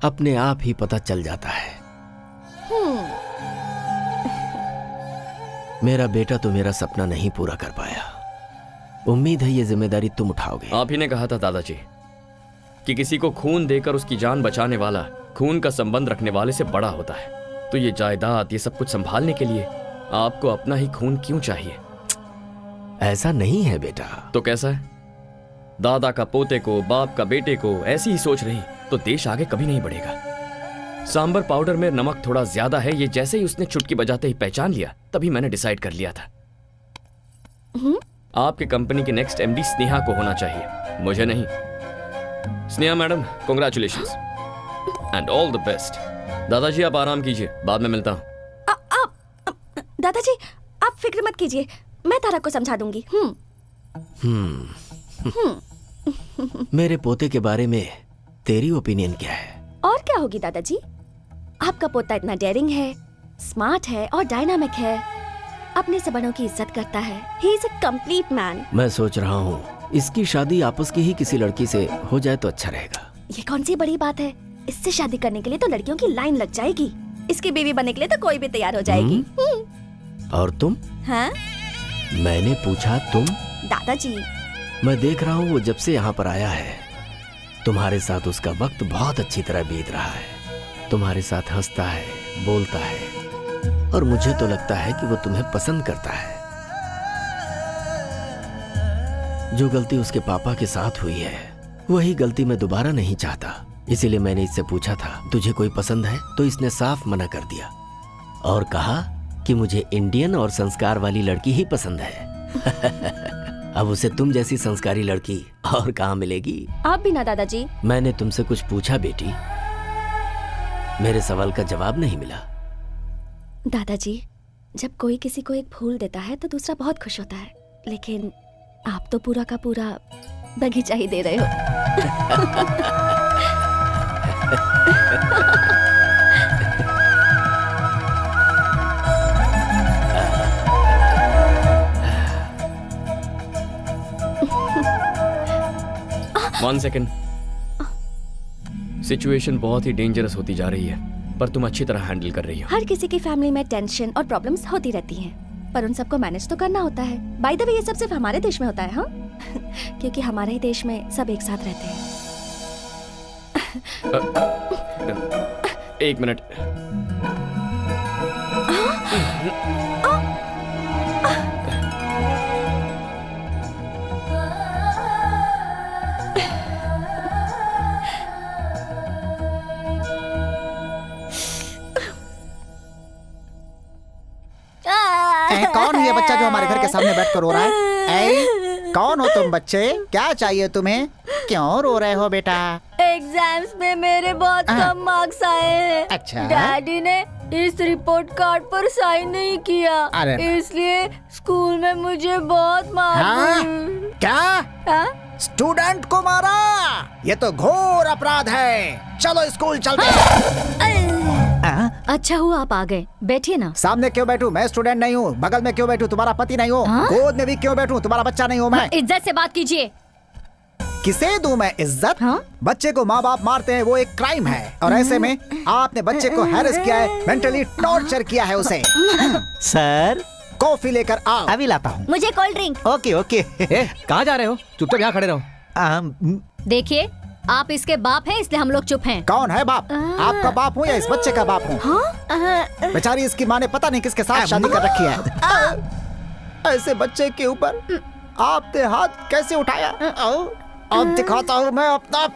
अपने आप ही पता चल जाता है। मेरा बेटा तो मेरा सपना नहीं पूरा कर पाया। उम्मीद है ये जिम्मेदारी तुम उठाओगे। आप ही ने कहा था दादाजी कि किसी को खून देकर उसकी जान बचाने वाला खून का संबंध रखने वाले से बड़ा होता है। तो ये जायदाद, ये सब कुछ संभालने के लिए आपको अपना ही खून क्यों चाहिए? ऐसा नहीं है बेटा। तो कैसा है? दादा का पोते को, बाप का बेटे को ऐसी ही सोच रही तो देश आगे कभी नहीं बढ़ेगा। सांबर पाउडर में नमक थोड़ा ज्यादा है, ये जैसे ही उसने चुटकी बजाते ही पहचान लिया, तभी मैंने डिसाइड कर लिया था आपके कंपनी की नेक्स्ट एमडी स्नेहा को होना चाहिए, मुझे नहीं। Sneha madam, congratulations and all the best. दादाजी आप आराम कीजिए, बाद में मिलता हूं। दादाजी, आप फिक्र मत कीजिए, मैं तारा को समझा दूंगी। मेरे पोते के बारे में तेरी ओपिनियन क्या है? और क्या होगी दादाजी, आपका पोता इतना डेयरिंग है, स्मार्ट है और डायनामिक है, अपने से बड़ों की इज्जत करता है। He is a complete man. मैं सोच रहा हूँ इसकी शादी आपस की ही किसी लड़की से हो जाए तो अच्छा रहेगा। ये कौन सी बड़ी बात है, इससे शादी करने के लिए तो लड़कियों की लाइन लग जाएगी, इसकी बीवी बनने के लिए तो कोई भी तैयार हो जाएगी। और तुम? हाँ? मैंने पूछा तुम? दादाजी, मैं देख रहा हूँ वो जब से यहाँ पर आया है तुम्हारे साथ उसका वक्त बहुत अच्छी तरह बीत रहा है। तुम्हारे साथ हंसता है, बोलता है और मुझे तो लगता है कि वो तुम्हें पसंद करता है। जो गलती उसके पापा के साथ हुई है वही गलती मैं दोबारा नहीं चाहता। इसीलिए मैंने इससे पूछा था तुझे कोई पसंद है, तो इसने साफ मना कर दिया और कहा कि मुझे इंडियन और संस्कार वाली लड़की ही पसंद है। अब उसे तुम जैसी संस्कारी लड़की और कहाँ मिलेगी? आप भी ना दादाजी। मैंने तुमसे कुछ पूछा बेटी, मेरे सवाल का जवाब नहीं मिला। दादाजी, जब कोई किसी को एक फूल देता है तो दूसरा बहुत खुश होता है, लेकिन आप तो पूरा का पूरा बगीचा ही दे रहे हो। 1 सेकेंड। सिचुएशन बहुत ही डेंजरस होती जा रही है, पर तुम अच्छी तरह हैंडल कर रही हो। हर किसी की फैमिली में टेंशन और प्रॉब्लम्स होती रहती हैं, पर उन सबको मैनेज तो करना होता है। बाय द वे, ये सब सिर्फ हमारे देश में होता है, हाँ? क्योंकि हमारे ही देश में सब एक साथ रहते हैं। 1 मिनट। कौन है ये बच्चा जो हमारे घर के सामने बैठ कर रो रहा है? कौन हो तुम बच्चे? क्या चाहिए तुम्हें? क्यों रो रहे हो बेटा? एग्जाम्स में मेरे बहुत कम मार्क्स आए हैं। अच्छा। डैडी ने इस रिपोर्ट कार्ड पर साइन नहीं किया, अरे। इसलिए स्कूल में मुझे बहुत मार हाँ? पड़ी। क्या? हाँ? स्टूडेंट को मारा? ये तो घोर अपराध है। चलो स्कूल चलते हैं। अच्छा हुआ आप आ गए, बैठिए ना। सामने क्यों बैठूं? मैं स्टूडेंट नहीं हूँ। बगल में क्यों बैठूं? तुम्हारा पति नहीं हूँ। हाँ? गोद में भी क्यों बैठूं? तुम्हारा बच्चा नहीं हूँ मैं। इज्जत से बात कीजिए। किसे दूं मैं इज्जत? हाँ? बच्चे को माँ बाप मारते हैं, वो एक क्राइम है। और ऐसे में आपने बच्चे को हैरेस किया है, मेंटली टॉर्चर किया है उसे। सर कॉफी लेकर आओ। अभी लाता हूँ। मुझे कोल्ड ड्रिंक। Okay okay. कहाँ जा रहे हो? चुपचाप यहाँ खड़े रहो। देखिए, आप इसके बाप हैं, इसलिए हम लोग चुप हैं। कौन है बाप? आपका बाप हूँ या इस बच्चे का बाप हूँ? बेचारी इसकी माँ ने पता नहीं किसके साथ शादी कर रखी है। ऐसे बच्चे के ऊपर आपने हाथ कैसे उठाया? अब दिखाता हूँ मैं अपना।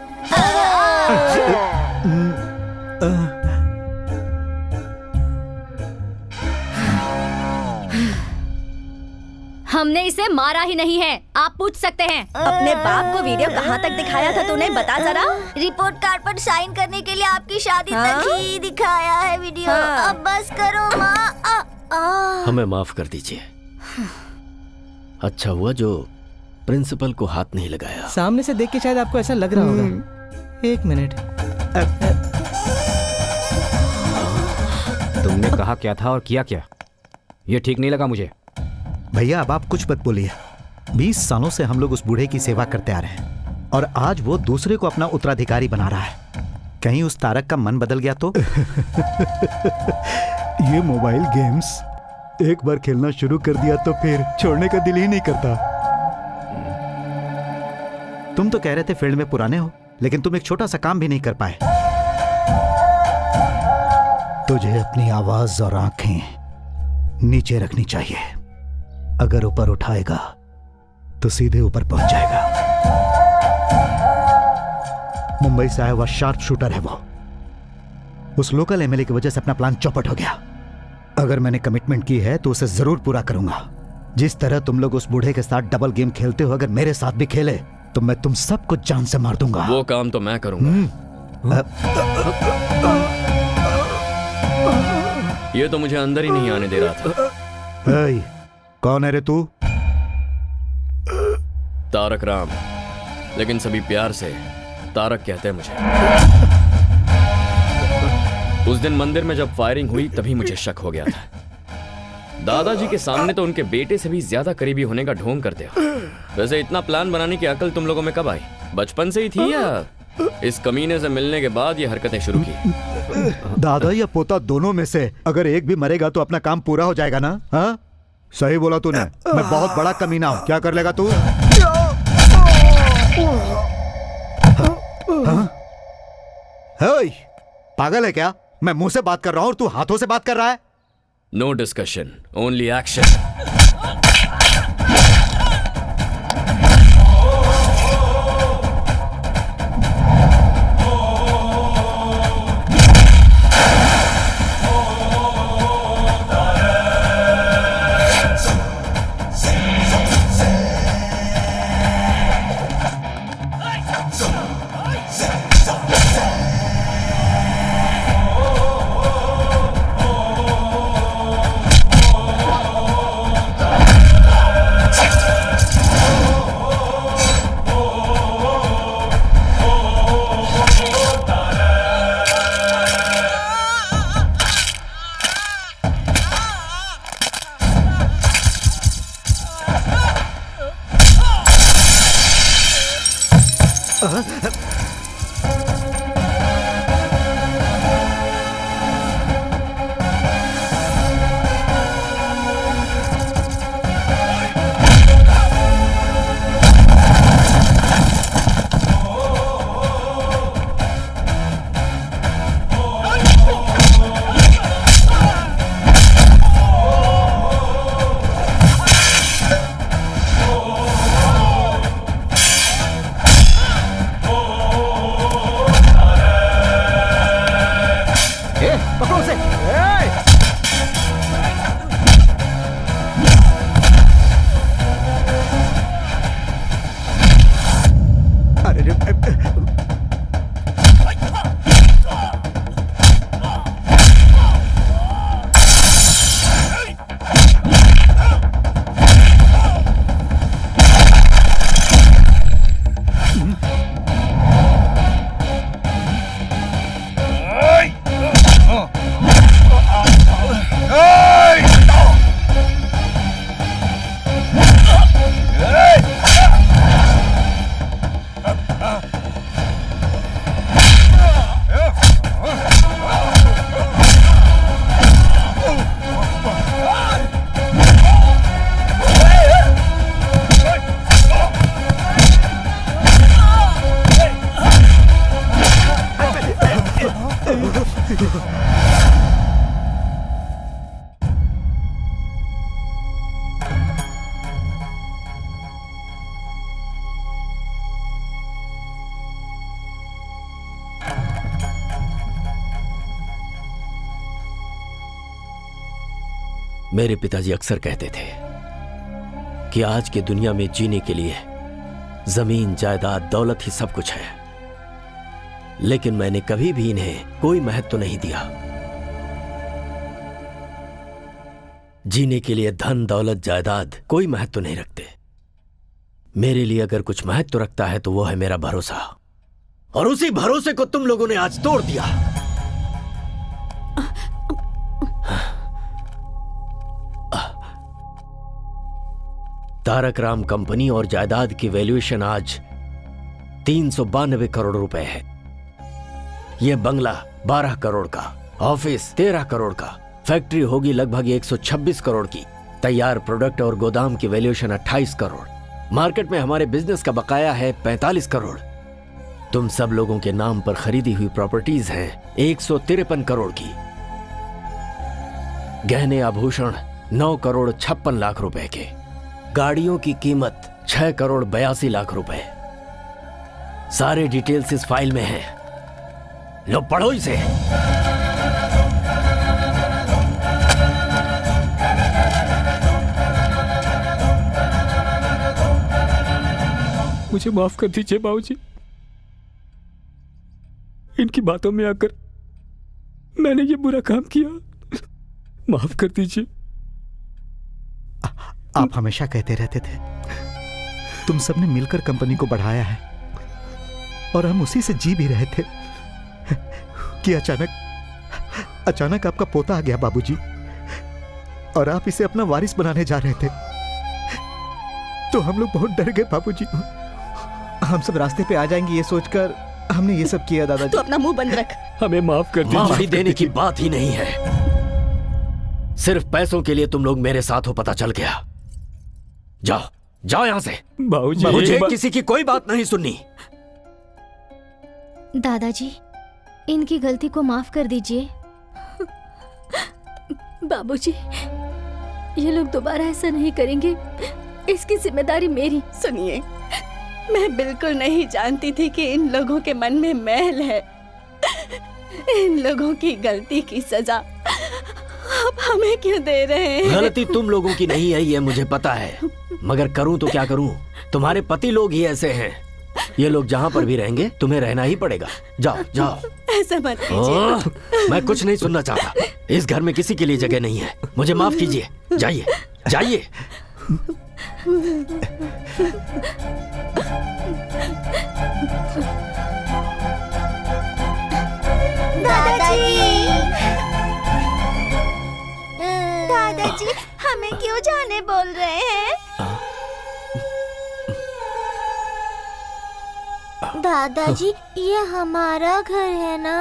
हमने इसे मारा ही नहीं है, आप पूछ सकते हैं। अपने बाप को वीडियो कहाँ तक दिखाया था तूने, बता जरा। रिपोर्ट कार्ड पर साइन करने के लिए आपकी शादी तक ही दिखाया है वीडियो। अब बस करो माँ। हमें माफ कर दीजिए। अच्छा हुआ जो प्रिंसिपल को हाथ नहीं लगाया। सामने से देख के शायद आपको ऐसा लग रहा होगा। एक मिनट। तुमने कहा क्या था और किया क्या? ये ठीक नहीं लगा मुझे। भैया अब आप कुछ मत बोलिए। 20 सालों से हम लोग उस बूढ़े की सेवा करते आ रहे हैं और आज वो दूसरे को अपना उत्तराधिकारी बना रहा है। कहीं उस तारक का मन बदल गया तो? ये मोबाइल गेम्स एक बार खेलना शुरू कर दिया तो फिर छोड़ने का दिल ही नहीं करता। तुम तो कह रहे थे फील्ड में पुराने हो, लेकिन तुम एक छोटा सा काम भी नहीं कर पाए। तुझे अपनी आवाज और आंखें नीचे रखनी चाहिए। अगर ऊपर उठाएगा तो सीधे ऊपर पहुंच जाएगा। मुंबई से आया हुआ शार्प शूटर है वो। उस लोकल एमएलए की वजह से अपना प्लान चौपट हो गया। अगर मैंने कमिटमेंट की है तो उसे जरूर पूरा करूंगा। जिस तरह तुम लोग उस बूढ़े के साथ डबल गेम खेलते हो, अगर मेरे साथ भी खेले तो मैं तुम सबको जान से मार दूंगा। वो काम तो मैं करूंगा। ये तो मुझे अंदर ही नहीं आने दे रहा था। ऐ, कौन है रे तू? तारक राम, लेकिन सभी प्यार से तारक कहते हैं मुझे। उस दिन मंदिर में जब फायरिंग हुई तभी मुझे शक हो गया था। दादाजी के सामने तो उनके बेटे से भी ज्यादा करीबी होने का ढोंग करते हो। वैसे इतना प्लान बनाने की अकल तुम लोगों में कब आई? बचपन से ही थी या इस कमीने से मिलने के बाद ये हरकतें शुरू की? दादा या पोता दोनों में से अगर एक भी मरेगा तो अपना काम पूरा हो जाएगा ना? हाँ, सही बोला तूने। मैं बहुत बड़ा कमीना हूं। क्या कर लेगा तू? पागल है क्या? मैं मुंह से बात कर रहा हूं और तू हाथों से बात कर रहा है। No discussion, only action. मेरे पिताजी अक्सर कहते थे कि आज के दुनिया में जीने के लिए जमीन, जायदाद, दौलत ही सब कुछ है, लेकिन मैंने कभी भी इन्हें कोई महत्व नहीं दिया। जीने के लिए धन, दौलत, जायदाद कोई महत्व नहीं रखते। मेरे लिए अगर कुछ महत्व रखता है तो वो है मेरा भरोसा, और उसी भरोसे को तुम लोगों ने आज तोड़ दिया। तारक राम कंपनी और जायदाद की वैल्यूएशन आज 392 करोड़ रुपए है। यह बंगला 12 करोड़ का, ऑफिस 13 करोड़ का, फैक्ट्री होगी लगभग 126 करोड़ की, तैयार प्रोडक्ट और गोदाम की वैल्यूएशन 28 करोड़, मार्केट में हमारे बिजनेस का बकाया है 45 करोड़। तुम सब लोगों के नाम पर खरीदी हुई प्रॉपर्टीज हैं 153 करोड़ की, गहने आभूषण 9 करोड़ 56 लाख रुपए के, गाड़ियों की कीमत 6 करोड़ 82 लाख रुपए। सारे डिटेल्स इस फाइल में हैं। लो पढ़ो इसे। मुझे माफ कर दीजिए बाबूजी, इनकी बातों में आकर मैंने ये बुरा काम किया, माफ कर दीजिए। आप हमेशा कहते रहते थे तुम सबने मिलकर कंपनी को बढ़ाया है, और हम उसी से जी भी रहे थे कि अचानक आपका पोता आ गया बाबूजी, और आप इसे अपना वारिस बनाने जा रहे थे। तो हम लोग बहुत डर गए बाबूजी। हम सब रास्ते पे आ जाएंगे ये सोचकर हमने ये सब किया दादाजी। तू अपना मुंह बंद रख। हमें माफ कर दीजिए। माफी देने की बात ही नहीं है, सिर्फ पैसों के लिए तुम लोग मेरे साथ हो, पता चल गया। जाओ जाओ यहां से। बाबूजी, मुझे किसी की कोई बात नहीं सुननी। दादाजी, इनकी गलती को माफ कर दीजिए। बाबूजी, ये लोग दोबारा ऐसा नहीं करेंगे, इसकी जिम्मेदारी मेरी। सुनिए, मैं बिल्कुल नहीं जानती थी कि इन लोगों के मन में मैल है। इन लोगों की गलती की सजा आप हमें क्यों दे रहे हैं? गलती तुम लोगों की नहीं है, ये मुझे पता है, मगर करूं तो क्या करूं? तुम्हारे पति लोग ही ऐसे हैं। ये लोग जहां पर भी रहेंगे तुम्हें रहना ही पड़ेगा। जाओ जाओ। ऐसा मत कीजिए। मैं कुछ नहीं सुनना चाहता। इस घर में किसी के लिए जगह नहीं है। मुझे माफ कीजिए। जाइए जाइए। दादाजी, हमें क्यों जाने बोल रहे हैं? दादाजी, ये हमारा घर है ना?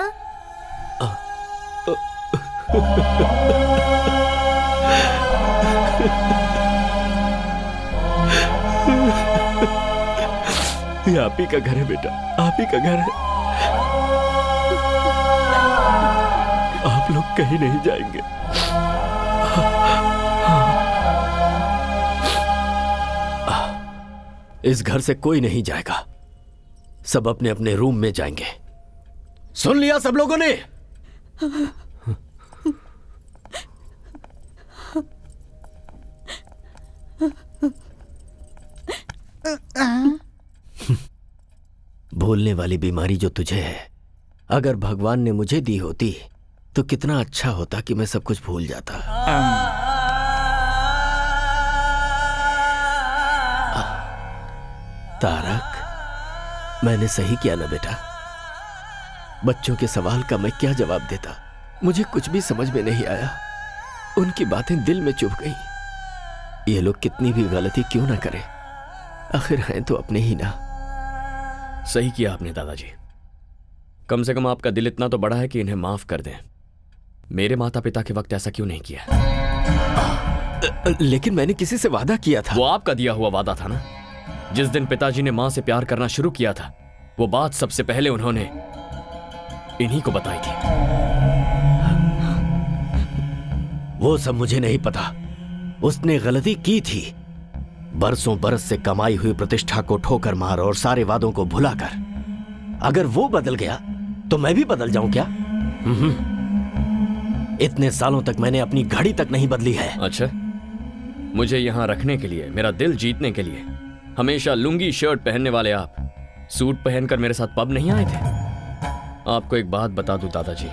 ये आप ही का घर है बेटा, आप ही का घर है। आप लोग कहीं नहीं जाएंगे। इस घर से कोई नहीं जाएगा, सब अपने अपने रूम में जाएंगे। सुन लिया सब लोगों ने? भूलने वाली बीमारी जो तुझे है, अगर भगवान ने मुझे दी होती तो कितना अच्छा होता कि मैं सब कुछ भूल जाता। तारक, मैंने सही किया ना बेटा? बच्चों के सवाल का मैं क्या जवाब देता? मुझे कुछ भी समझ में नहीं आया। उनकी बातें दिल में चुभ गई। ये लोग कितनी भी गलती क्यों ना करें, आखिर हैं तो अपने ही ना। सही किया आपने दादाजी। कम से कम आपका दिल इतना तो बड़ा है कि इन्हें माफ कर दें। मेरे माता पिता के वक्त ऐसा क्यों नहीं किया? लेकिन मैंने किसी से वादा किया था। वो आपका दिया हुआ वादा था ना। जिस दिन पिताजी ने मां से प्यार करना शुरू किया था, वो बात सबसे पहले उन्होंने इन्हीं को बताई थी। वो सब मुझे नहीं पता। उसने गलती की थी। बरसों बरस से कमाई हुई प्रतिष्ठा को ठोकर मार और सारे वादों को भुलाकर अगर वो बदल गया तो मैं भी बदल जाऊं क्या? इतने सालों तक मैंने अपनी घड़ी तक नहीं बदली है। अच्छा, मुझे यहाँ रखने के लिए, मेरा दिल जीतने के लिए हमेशा लुंगी शर्ट पहनने वाले आप सूट पहनकर मेरे साथ पब नहीं आए थे? आपको एक बात बता दूं दादाजी,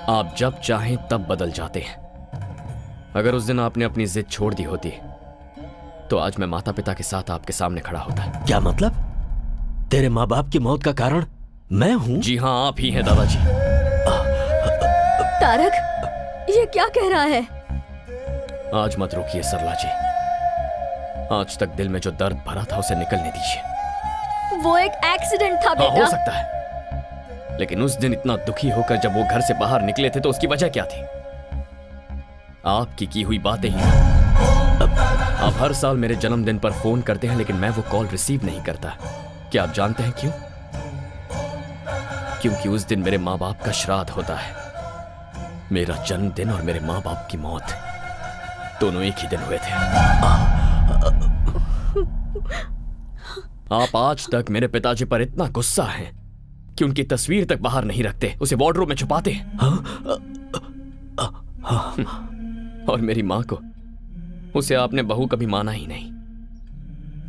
आप जब चाहें तब बदल जाते हैं। अगर उस दिन आपने अपनी जिद छोड़ दी होती तो आज मैं माता पिता के साथ आपके सामने खड़ा होता। क्या मतलब? तेरे माँ बाप की मौत का कारण मैं हूँ? जी हाँ, आप ही हैं दादाजी। तारक, ये क्या कह रहा है? आज मत रोकिए सरला जी, आज तक दिल में जो दर्द भरा था उसे निकलने दीजिए। वो एक एक्सीडेंट था बेटा। हो सकता है, लेकिन उस दिन इतना दुखी होकर जब वो घर से बाहर निकले थे तो उसकी वजह क्या थी? आपकी की हुई बातें ही। आप हर साल मेरे जन्मदिन पर फोन करते हैं लेकिन मैं वो कॉल रिसीव नहीं करता। क्या आप जानते हैं क्यों? क्योंकि उस दिन मेरे माँ बाप का श्राद्ध होता है। मेरा जन्मदिन और मेरे माँ बाप की मौत दोनों एक ही दिन हुए थे। आप आज तक मेरे पिताजी पर इतना गुस्सा हैं कि उनकी तस्वीर तक बाहर नहीं रखते, उसे वार्डरोब में छुपाते हैं। और मेरी मां को, उसे आपने बहू कभी माना ही नहीं।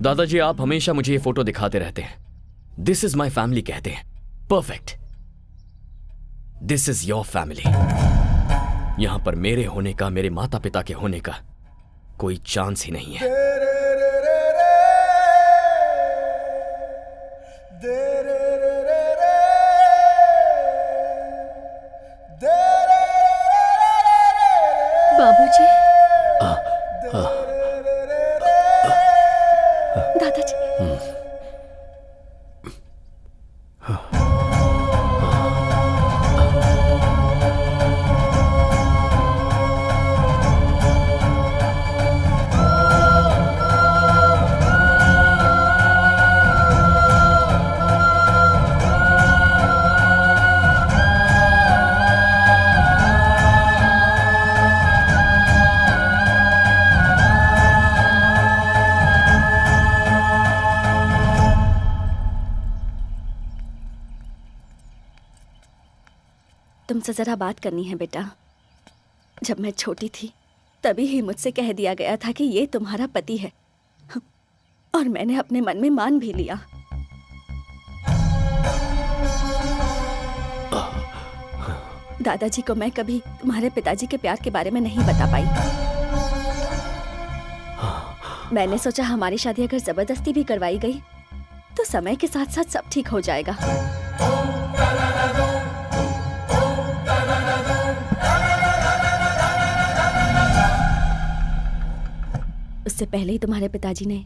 दादाजी, आप हमेशा मुझे ये फोटो दिखाते रहते हैं। दिस इज माई फैमिली कहते हैं। Perfect, this is your family. यहां पर मेरे होने का, मेरे माता पिता के होने का कोई चांस ही नहीं है। बाबूजी, दादाजी, तुमसे जरा बात करनी है बेटा। जब मैं छोटी थी तभी ही मुझसे कह दिया गया था कि ये तुम्हारा पति है, और मैंने अपने मन में मान भी लिया। दादाजी को मैं कभी तुम्हारे पिताजी के प्यार के बारे में नहीं बता पाई। मैंने सोचा हमारी शादी अगर जबरदस्ती भी करवाई गई तो समय के साथ साथ सब ठीक हो जाएगा। उससे पहले ही तुम्हारे पिताजी ने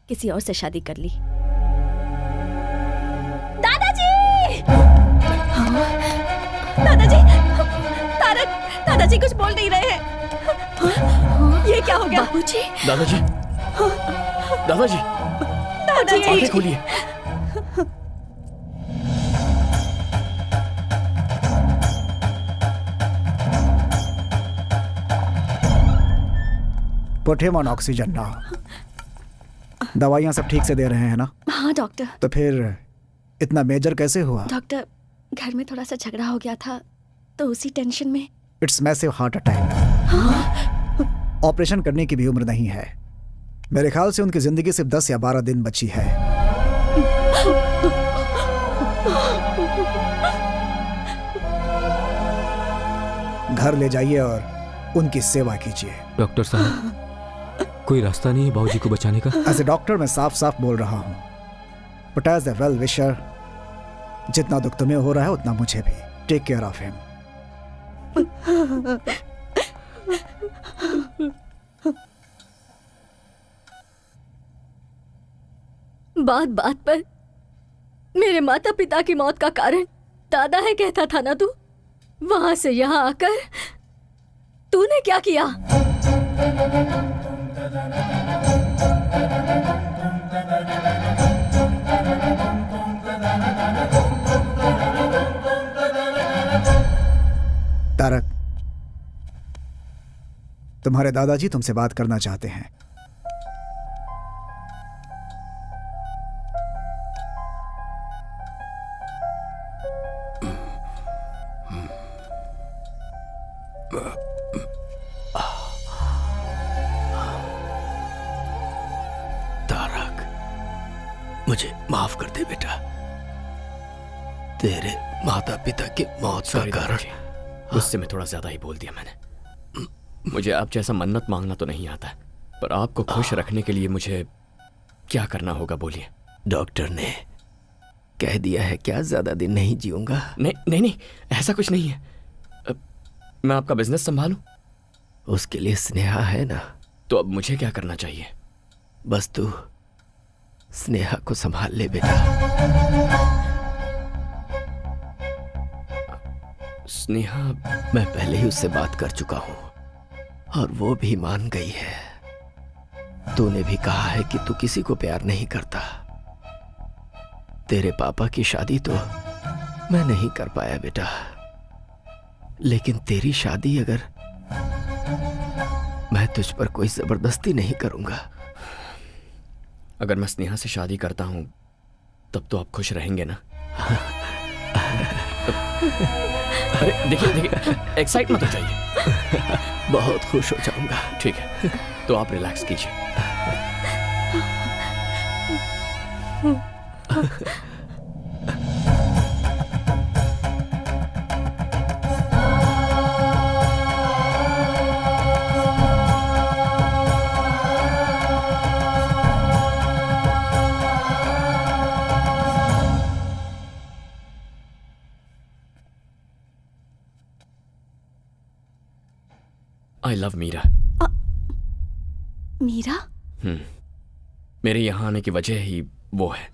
किसी और से शादी कर ली। दादाजी! हाँ? दादाजी! तारक! दादाजी कुछ बोल नहीं रहे हैं। हाँ? ये क्या हो गया? बाबूजी! दादाजी! दादाजी! दादाजी! आंखें खोलिए। Put him on oxygen now. दवाइयाँ सब ठीक से दे रहे हैं ना? हाँ डॉक्टर। तो फिर इतना मेजर कैसे हुआ? डॉक्टर, घर में थोड़ा सा झगड़ा हो गया था तो उसी टेंशन में। It's massive heart attack. Operation करने की भी उम्र नहीं है। मेरे ख्याल से उनकी जिंदगी सिर्फ 10 या 12 दिन बची है। घर ले जाइए और उनकी सेवा कीजिए। डॉक्टर साहब, कोई रास्ता नहीं है बाबूजी को बचाने का? एज ए डॉक्टर मैं साफ साफ बोल रहा हूँ, but as a well wisher, जितना दुख तुम्हें हो रहा है उतना मुझे भी। Take care of him. बात बात पर मेरे माता पिता की मौत का कारण दादा है कहता था ना तू? वहां से यहां आकर तूने क्या किया? तारक, तुम्हारे दादाजी तुमसे बात करना चाहते हैं। मुझे माफ कर दे बेटा। तेरे माता पिता की मौत का कारण गुस्से में थोड़ा ज्यादा ही बोल दिया मैंने। मुझे आप जैसा मन्नत मांगना तो नहीं आता, पर आपको खुश रखने के लिए मुझे क्या करना होगा बोलिए। डॉक्टर ने कह दिया है क्या ज्यादा दिन नहीं जीऊंगा? नहीं नहीं नहीं, ऐसा कुछ नहीं है। मैं आपका बिजनेस संभालूं? उसके लिए स्नेहा है ना। तो अब मुझे क्या करना चाहिए? बस तू स्नेहा को संभाल ले बेटा। स्नेहा? मैं पहले ही उससे बात कर चुका हूं और वो भी मान गई है। तूने भी कहा है कि तू किसी को प्यार नहीं करता। तेरे पापा की शादी तो मैं नहीं कर पाया बेटा, लेकिन तेरी शादी अगर मैं तुझ पर कोई जबरदस्ती नहीं करूंगा। अगर मैं स्नेहा से शादी करता हूं तब तो आप खुश रहेंगे ना? अरे देखिए देखिए, एक्साइट मत हो जाइए। बहुत खुश हो जाऊंगा। ठीक है, तो आप रिलैक्स कीजिए। I love Meera. मीरा? मेरे यहां आने की वजह ही वो है।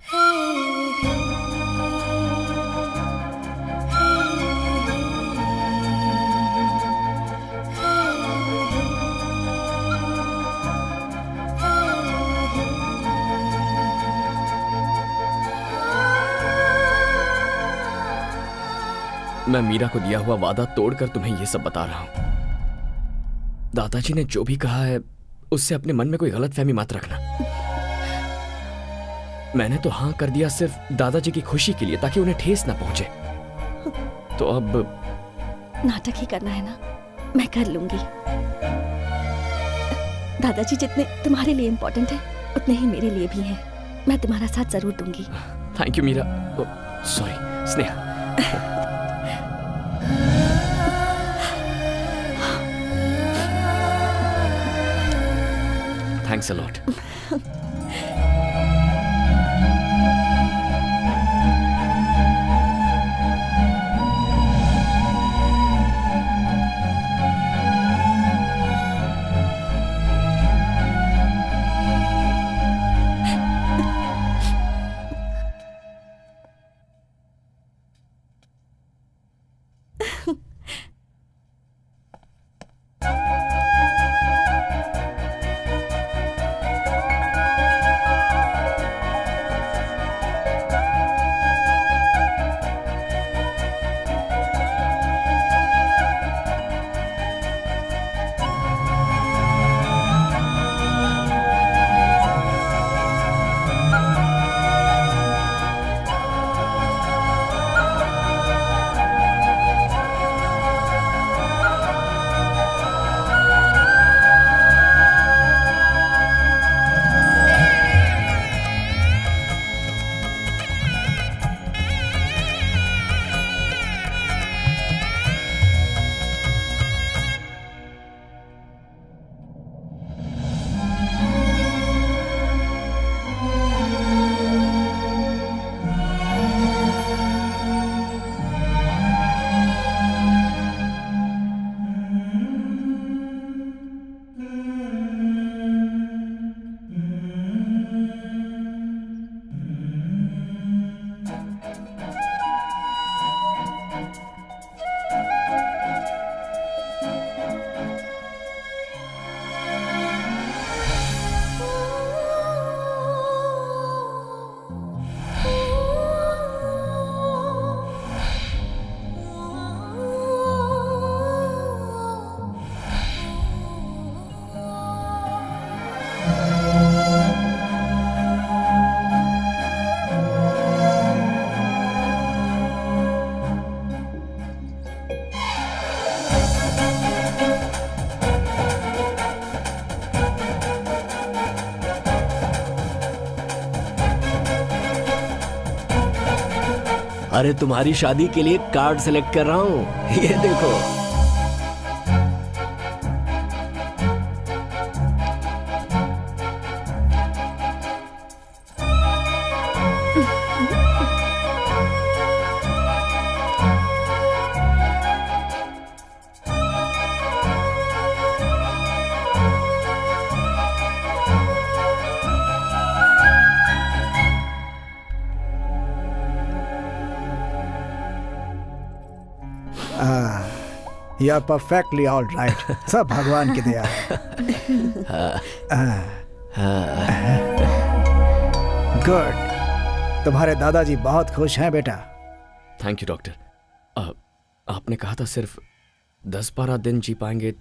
मैं मीरा को दिया हुआ वादा तोड़कर तुम्हें यह सब बता रहा हूं। दादाजी ने जो भी कहा है उससे अपने मन में कोई गलतफहमी मत रखना। मैंने तो हां कर दिया सिर्फ दादाजी की खुशी के लिए, ताकि उन्हें ठेस ना पहुंचे। तो अब नाटक ही करना है ना? मैं कर लूंगी। दादाजी जितने तुम्हारे लिए इम्पोर्टेंट है उतने ही मेरे लिए भी हैं। मैं तुम्हारा साथ जरूर दूंगी। Thank you Meera. Sorry Sneha. Thanks a lot. अरे तुम्हारी शादी के लिए कार्ड सेलेक्ट कर रहा हूँ, ये देखो। You are perfectly all right. सब भगवान की दया है। गुड। तुम्हारे दादाजी बहुत खुश हैं बेटा। Thank you doctor. आपने कहा था सिर्फ 10-12 दिन जी पाएंगे।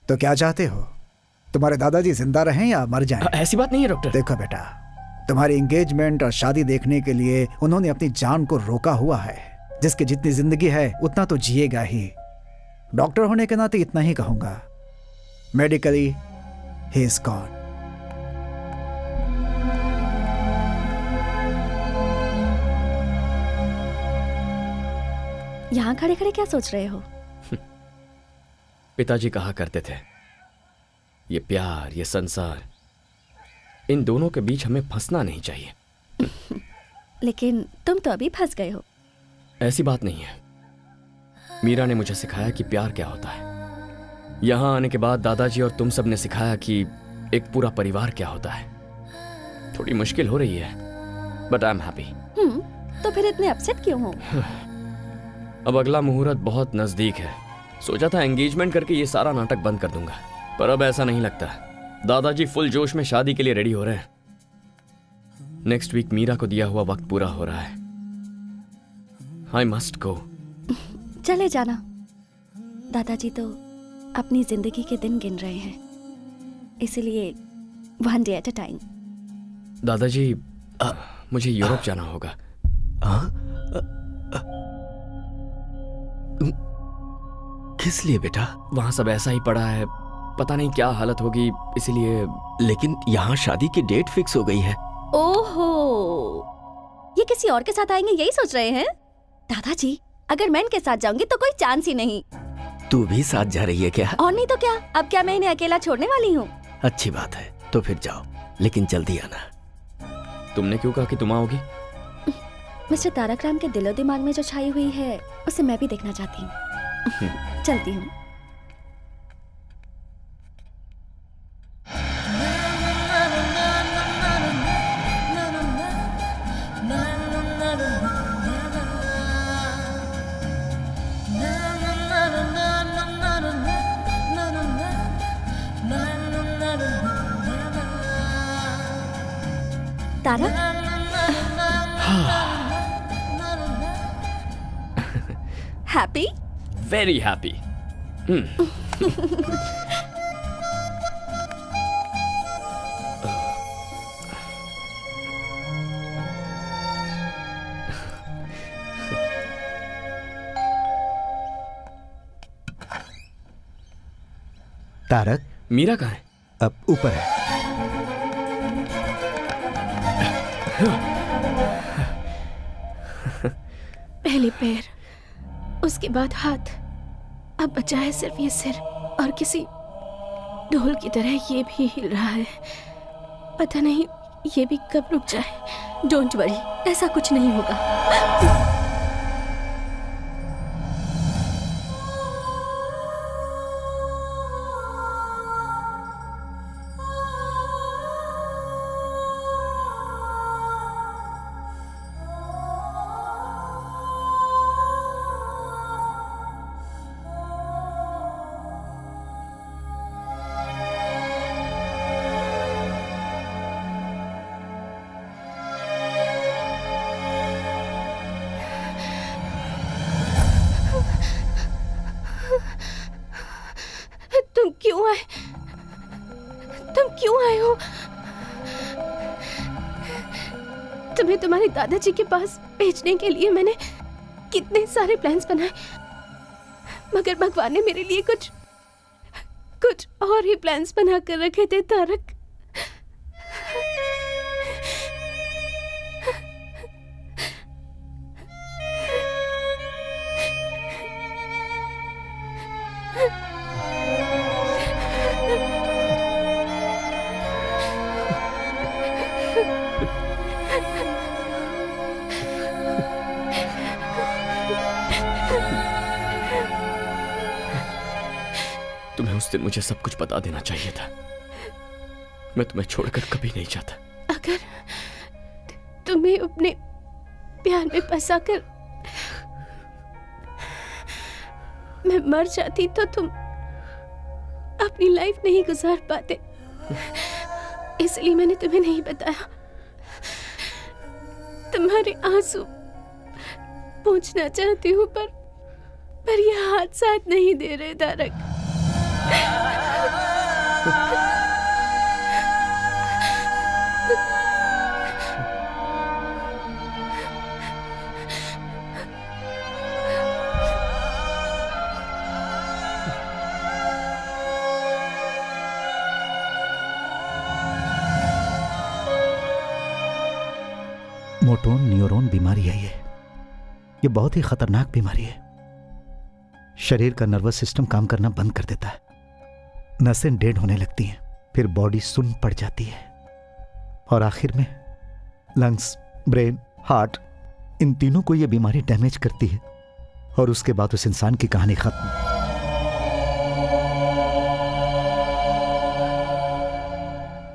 तो क्या चाहते हो, तुम्हारे दादाजी जिंदा रहें या मर जाएं? ऐसी बात नहीं है डॉक्टर। देखो बेटा, तुम्हारी एंगेजमेंट और शादी देखने के लिए उन्होंने अपनी जान को रोका हुआ है। जिसकी जितनी जिंदगी है उतना तो जिएगा ही। डॉक्टर होने के नाते इतना ही कहूंगा, मेडिकली ही इज गॉन। यहाँ खड़े खड़े क्या सोच रहे हो? पिताजी कहा करते थे, ये प्यार, ये संसार, इन दोनों के बीच हमें फंसना नहीं चाहिए। लेकिन तुम तो अभी फंस गए हो। ऐसी बात नहीं है। मीरा ने मुझे सिखाया कि प्यार क्या होता है। यहाँ आने के बाद दादाजी और तुम सब ने सिखाया कि एक पूरा परिवार क्या होता है। थोड़ी मुश्किल हो रही है, बट आई एम हैप्पी। तो फिर इतने अपसेट क्यों हो? अब अगला मुहूर्त बहुत नजदीक है। सोचा था एंगेजमेंट करके ये सारा नाटक बंद कर दूंगा, पर अब ऐसा नहीं लगता। दादाजी फुल जोश में शादी के लिए रेडी हो रहे हैं। नेक्स्ट वीक मीरा को दिया हुआ वक्त पूरा हो रहा है। I must go. चले जाना। दादाजी तो अपनी जिंदगी के दिन गिन रहे हैं, इसलिए one day at a time. दादाजी, मुझे यूरोप जाना होगा। किस लिए बेटा? वहां सब ऐसा ही पड़ा है, पता नहीं क्या हालत होगी, इसीलिए। लेकिन यहाँ शादी की डेट फिक्स हो गई है। ओहो, ये किसी और के साथ आएंगे यही सोच रहे हैं? दादाजी, अगर मैं इनके साथ जाऊंगी तो कोई चांस ही नहीं। तू भी साथ जा रही है क्या? और नहीं तो क्या, अब क्या मैं इन्हें अकेला छोड़ने वाली हूँ? अच्छी बात है, तो फिर जाओ, लेकिन जल्दी आना। तुमने क्यों कहा कि तुम आओगी? मिस्टर तारक राम के दिलो दिमाग में जो छाई हुई है उसे मैं भी देखना चाहती हूँ। चलती हूँ। Tarak, happy? Very happy. Tarak, Meera कहाँ है? अब ऊपर है। पहले पैर, उसके बाद हाथ, अब बचा है सिर्फ ये सिर, और किसी ढोल की तरह ये भी हिल रहा है। पता नहीं ये भी कब रुक जाए। डोंट वरी, ऐसा कुछ नहीं होगा। तुम क्यों आए हो? तुम्हें तुम्हारे दादाजी के पास भेजने के लिए मैंने कितने सारे प्लान्स बनाए, मगर भगवान ने मेरे लिए कुछ और ही प्लान्स बना कर रखे थे तारक। उस दिन मुझे सब कुछ बता देना चाहिए था। मैं तुम्हें छोड़कर कभी नहीं जाता। अगर तुम्हें अपने प्यार में फंसा कर मैं मर जाती तो तुम अपनी लाइफ नहीं गुजार पाते, इसलिए मैंने तुम्हें नहीं बताया। तुम्हारे आंसू पूछना चाहती हूँ पर ये हाथ साथ नहीं दे रहे तारक। मोटोन न्यूरॉन बीमारी है ये बहुत ही खतरनाक बीमारी है। शरीर का नर्वस सिस्टम काम करना बंद कर देता है, नसें डेड होने लगती हैं, फिर बॉडी सुन्न पड़ जाती है और आखिर में लंग्स, ब्रेन, हार्ट, इन तीनों को यह बीमारी डैमेज करती है और उसके बाद उस इंसान की कहानी खत्म।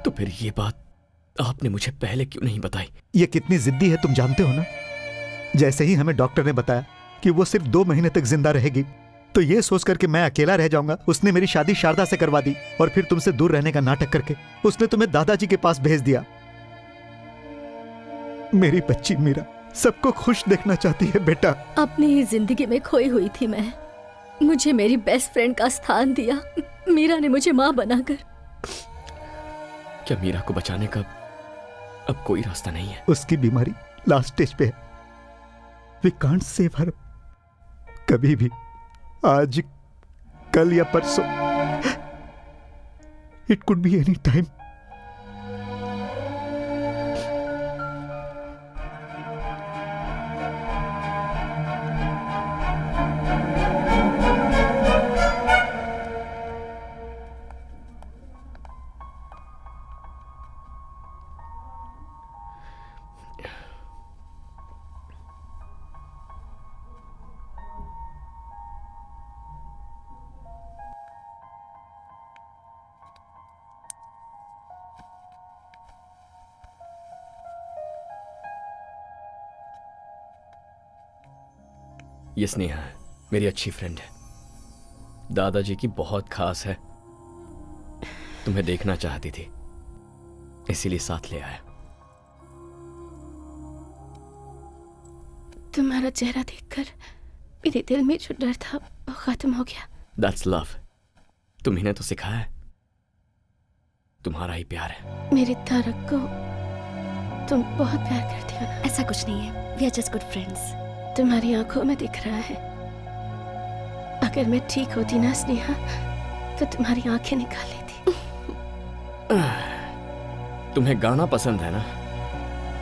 तो फिर ये बात आपने मुझे पहले क्यों नहीं बताई? ये कितनी जिद्दी है तुम जानते हो ना। जैसे ही हमें डॉक्टर ने बताया कि वो सिर्फ 2 महीने तक जिंदा रहेगी तो ये सोचकर कि मैं अकेला रह जाऊंगा, उसने मेरी शादी शारदा से करवा दी और फिर तुमसे दूर रहने का नाटक करके उसने तुम्हें दादाजी के पास भेज दिया। मेरी बच्ची मीरा सबको खुश देखना चाहती है बेटा। अपनी ही जिंदगी में खोई हुई थी मैं, मुझे मेरी बेस्ट फ्रेंड का स्थान दिया। मीरा ने मुझे माँ बनाकर। क्या मीरा को बचाने का अब कोई रास्ता नहीं है? उसकी बीमारी लास्ट स्टेज पे है। We can't save her. कभी भी, आज, कल या परसों, it could be any time. ये स्नेहा है, मेरी अच्छी फ्रेंड है, दादाजी की बहुत खास है। तुम्हें देखना चाहती थी, इसीलिए साथ ले आया। तुम्हारा चेहरा देखकर मेरे दिल में जो डर था वो खत्म हो गया। That's love। तुम्ही ने तो सिखाया है, तुम्हारा ही प्यार है। मेरे तारक को तुम बहुत प्यार करती हो ना? ऐसा कुछ नहीं है, we are just good friends. तुम्हारी आंखों में दिख रहा है। अगर मैं ठीक होती ना स्नेहा तो तुम्हारी आंखें निकाल लेती। तुम्हें गाना पसंद है ना?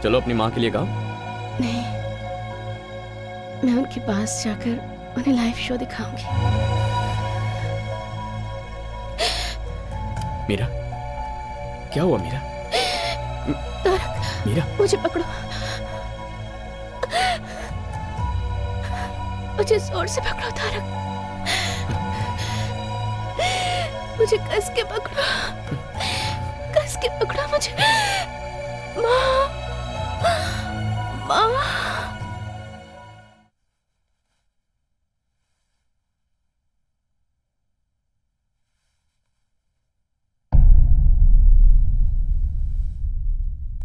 चलो अपनी माँ के लिए गाओ। नहीं, मैं उनके पास जाकर उन्हें लाइव शो दिखाऊंगी। मीरा, क्या हुआ मीरा? तारक, मीरा, मुझे पकड़ो, मुझे जोर से पकड़ो तारक, मुझे कस के पकड़ो, कस के पकड़ो मुझे। माँ, माँ।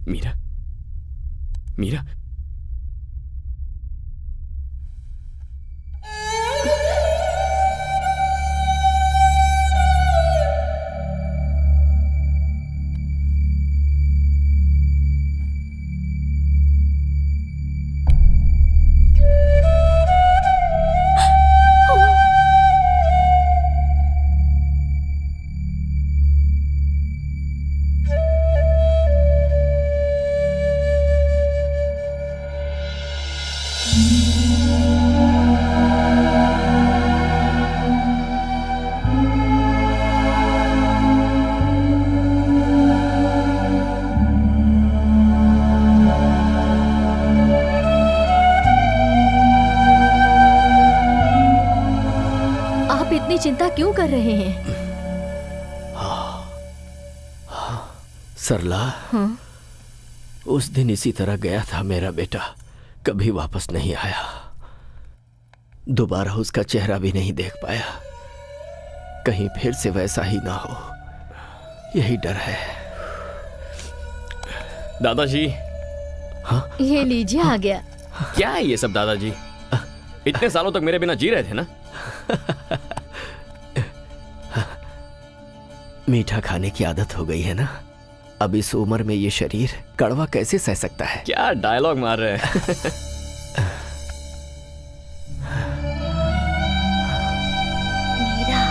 मीरा, मीरा, चिंता क्यों कर रहे हैं? सरला, हाँ? उस दिन इसी तरह गया था मेरा बेटा, कभी वापस नहीं आया। दोबारा उसका चेहरा भी नहीं देख पाया। कहीं फिर से वैसा ही ना हो, यही डर है। दादाजी। हाँ? ये लीजिए, आ गया। क्या है ये सब दादाजी? इतने सालों तक मेरे बिना जी रहे थे ना? मीठा खाने की आदत हो गई है ना, अब इस उम्र में ये शरीर कड़वा कैसे सह सकता है? क्या डायलॉग मार रहे हैं? मीरा,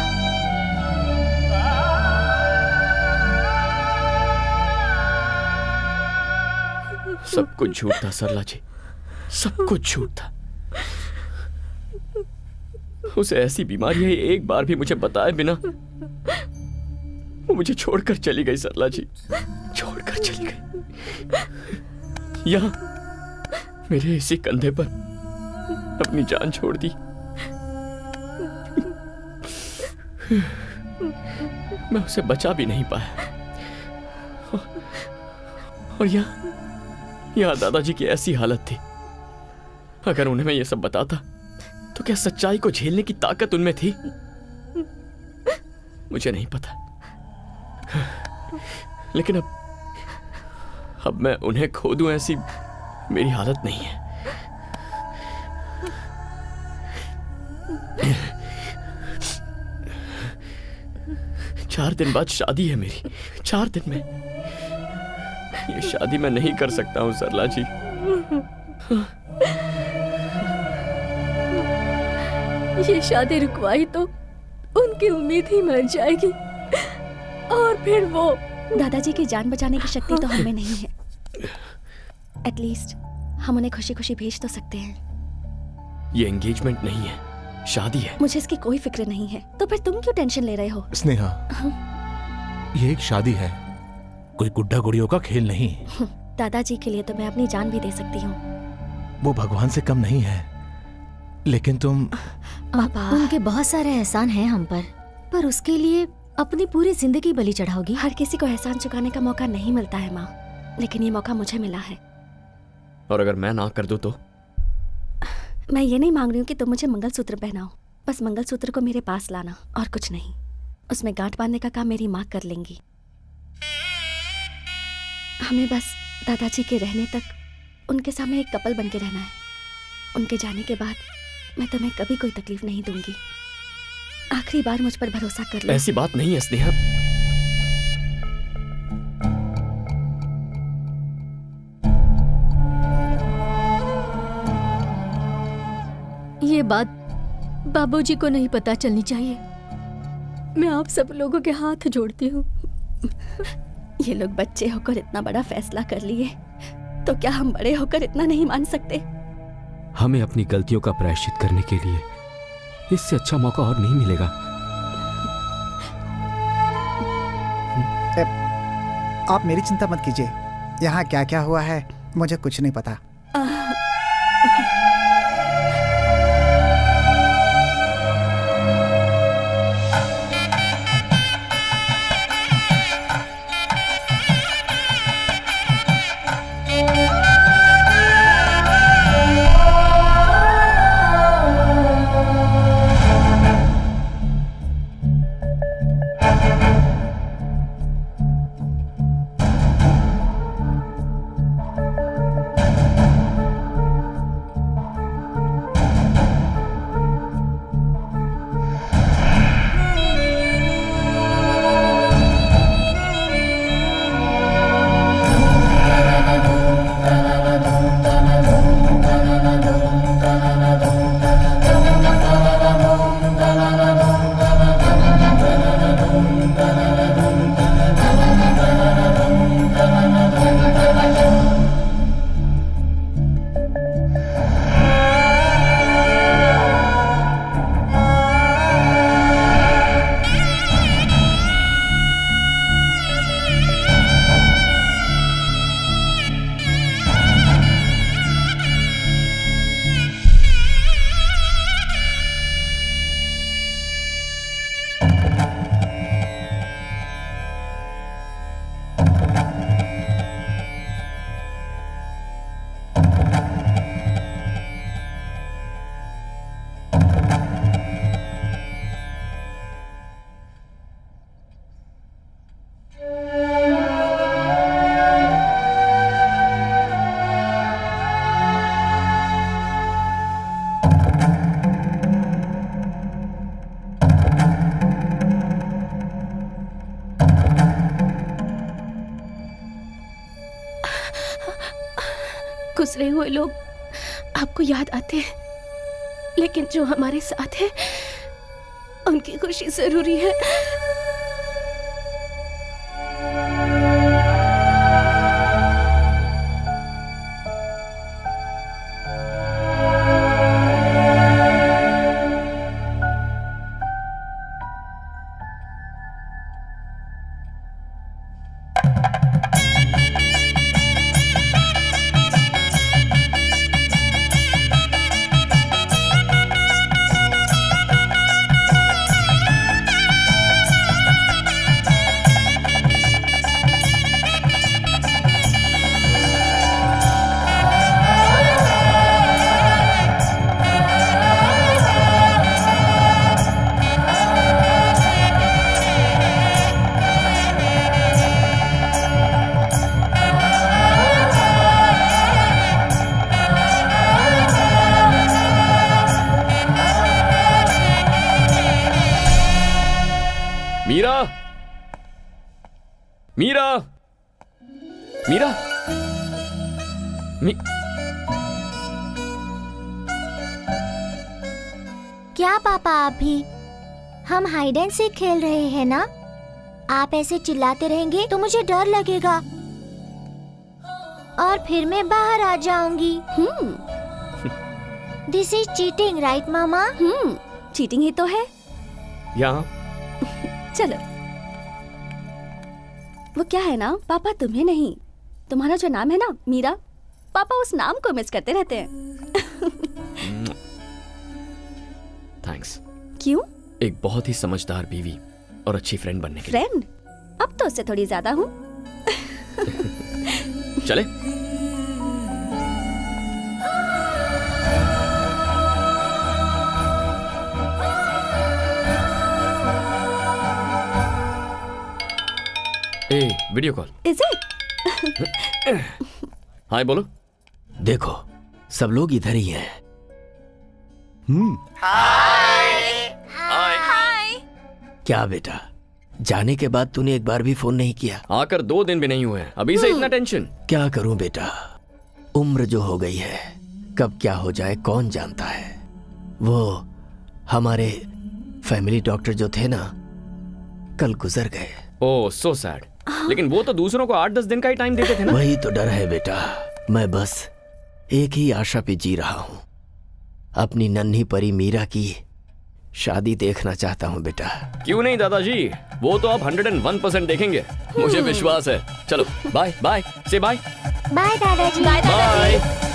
सब कुछ झूठ था सरला जी, सब कुछ झूठ था। उसे ऐसी बीमारी है, एक बार भी मुझे बताए बिना वो मुझे छोड़कर चली गई। सरला जी छोड़कर चली गई, यहाँ मेरे इसी कंधे पर अपनी जान छोड़ दी। मैं उसे बचा भी नहीं पाया। और यहाँ दादाजी की ऐसी हालत थी, अगर उन्हें मैं ये सब बताता तो क्या सच्चाई को झेलने की ताकत उनमें थी? मुझे नहीं पता। लेकिन अब मैं उन्हें खो दूं, ऐसी मेरी हालत नहीं है। चार दिन बाद शादी है मेरी, 4 दिन में। ये शादी मैं नहीं कर सकता हूं सरला जी। ये शादी रुकवाई तो उनकी उम्मीद ही मर जाएगी, और फिर वो दादाजी की जान बचाने की शक्ति तो हमें नहीं है। एटलीस्ट हम उन्हें खुशी खुशी भेज तो सकते हैं। ये एंगेजमेंट नहीं है, शादी है। मुझे इसकी कोई फिक्र नहीं है, तो फिर तुम क्यों टेंशन ले रहे हो? स्नेहा, ये एक शादी है, कोई गुड्डा गुड़ियों का खेल नहीं। दादाजी के लिए तो मैं अपनी जान भी दे सकती हूँ। वो भगवान से कम नहीं है, लेकिन तुम पापा, उनके बहुत सारे एहसान हैं हम पर उसके लिए अपनी पूरी जिंदगी बलि चढ़ाओगी? हर किसी को एहसान चुकाने का मौका नहीं मिलता है माँ, लेकिन ये मौका मुझे मिला है। और अगर मैं ना कर दूं तो? मैं ये नहीं मांग रही हूँ कि तुम मुझे मंगलसूत्र पहनाओ, बस मंगलसूत्र को मेरे पास लाना और कुछ नहीं। उसमें गांठ बांधने का काम मेरी माँ कर लेंगी। हमें बस दादाजी के रहने तक उनके सामने एक कपल बन के रहना है। उनके जाने के बाद मैं तुम्हें कभी कोई तकलीफ नहीं दूंगी। आखिरी बार मुझ पर भरोसा कर लो। ऐसी बात नहीं है स्नेहा। ये बात बाबूजी को नहीं पता चलनी चाहिए। मैं आप सब लोगों के हाथ जोड़ती हूँ। ये लोग बच्चे होकर इतना बड़ा फैसला कर लिए, तो क्या हम बड़े होकर इतना नहीं मान सकते? हमें अपनी गलतियों का प्रायश्चित करने के लिए इससे अच्छा मौका और नहीं मिलेगा। आप मेरी चिंता मत कीजिए, यहाँ क्या क्या हुआ है मुझे कुछ नहीं पता। गुजरे हुए लोग आपको याद आते हैं, लेकिन जो हमारे साथ है उनकी खुशी जरूरी है। मीरा, मीरा, मीरा, क्या पापा आप भी? हम हाइड एंड सीक खेल रहे हैं ना? आप ऐसे चिल्लाते रहेंगे तो मुझे डर लगेगा और फिर मैं बाहर आ जाऊंगी। दिस इज चीटिंग, राइट मामा? चीटिंग ही तो है। यहाँ चलो। वो क्या है ना, पापा तुम्हें नहीं, तुम्हारा जो नाम है ना मीरा, पापा उस नाम को मिस करते रहते हैं। थैंक्स। क्यों? एक बहुत ही समझदार बीवी और अच्छी फ्रेंड बनने के फ्रेंड? अब तो उससे थोड़ी ज्यादा हूँ। चले। ए, video call. Is it? Hi बोलो। देखो सब लोग इधर ही हैं। हाय। क्या बेटा, जाने के बाद तूने एक बार भी फोन नहीं किया? आकर 2 दिन भी नहीं हुए हैं, अभी से इतना टेंशन? क्या करूं बेटा, उम्र जो हो गई है, कब क्या हो जाए कौन जानता है। वो हमारे फैमिली डॉक्टर जो थे ना, कल गुजर गए। ओह सो सैड। लेकिन वो तो दूसरों को 8-10 दिन का ही टाइम देते थे ना। वही तो डर है बेटा, मैं बस एक ही आशा पे जी रहा हूं, अपनी नन्ही परी मीरा की शादी देखना चाहता हूं बेटा। क्यों नहीं दादाजी, वो तो आप 101% देखेंगे, मुझे विश्वास है। चलो बाय बाय, से बाय। बाय दादाजी। बाय।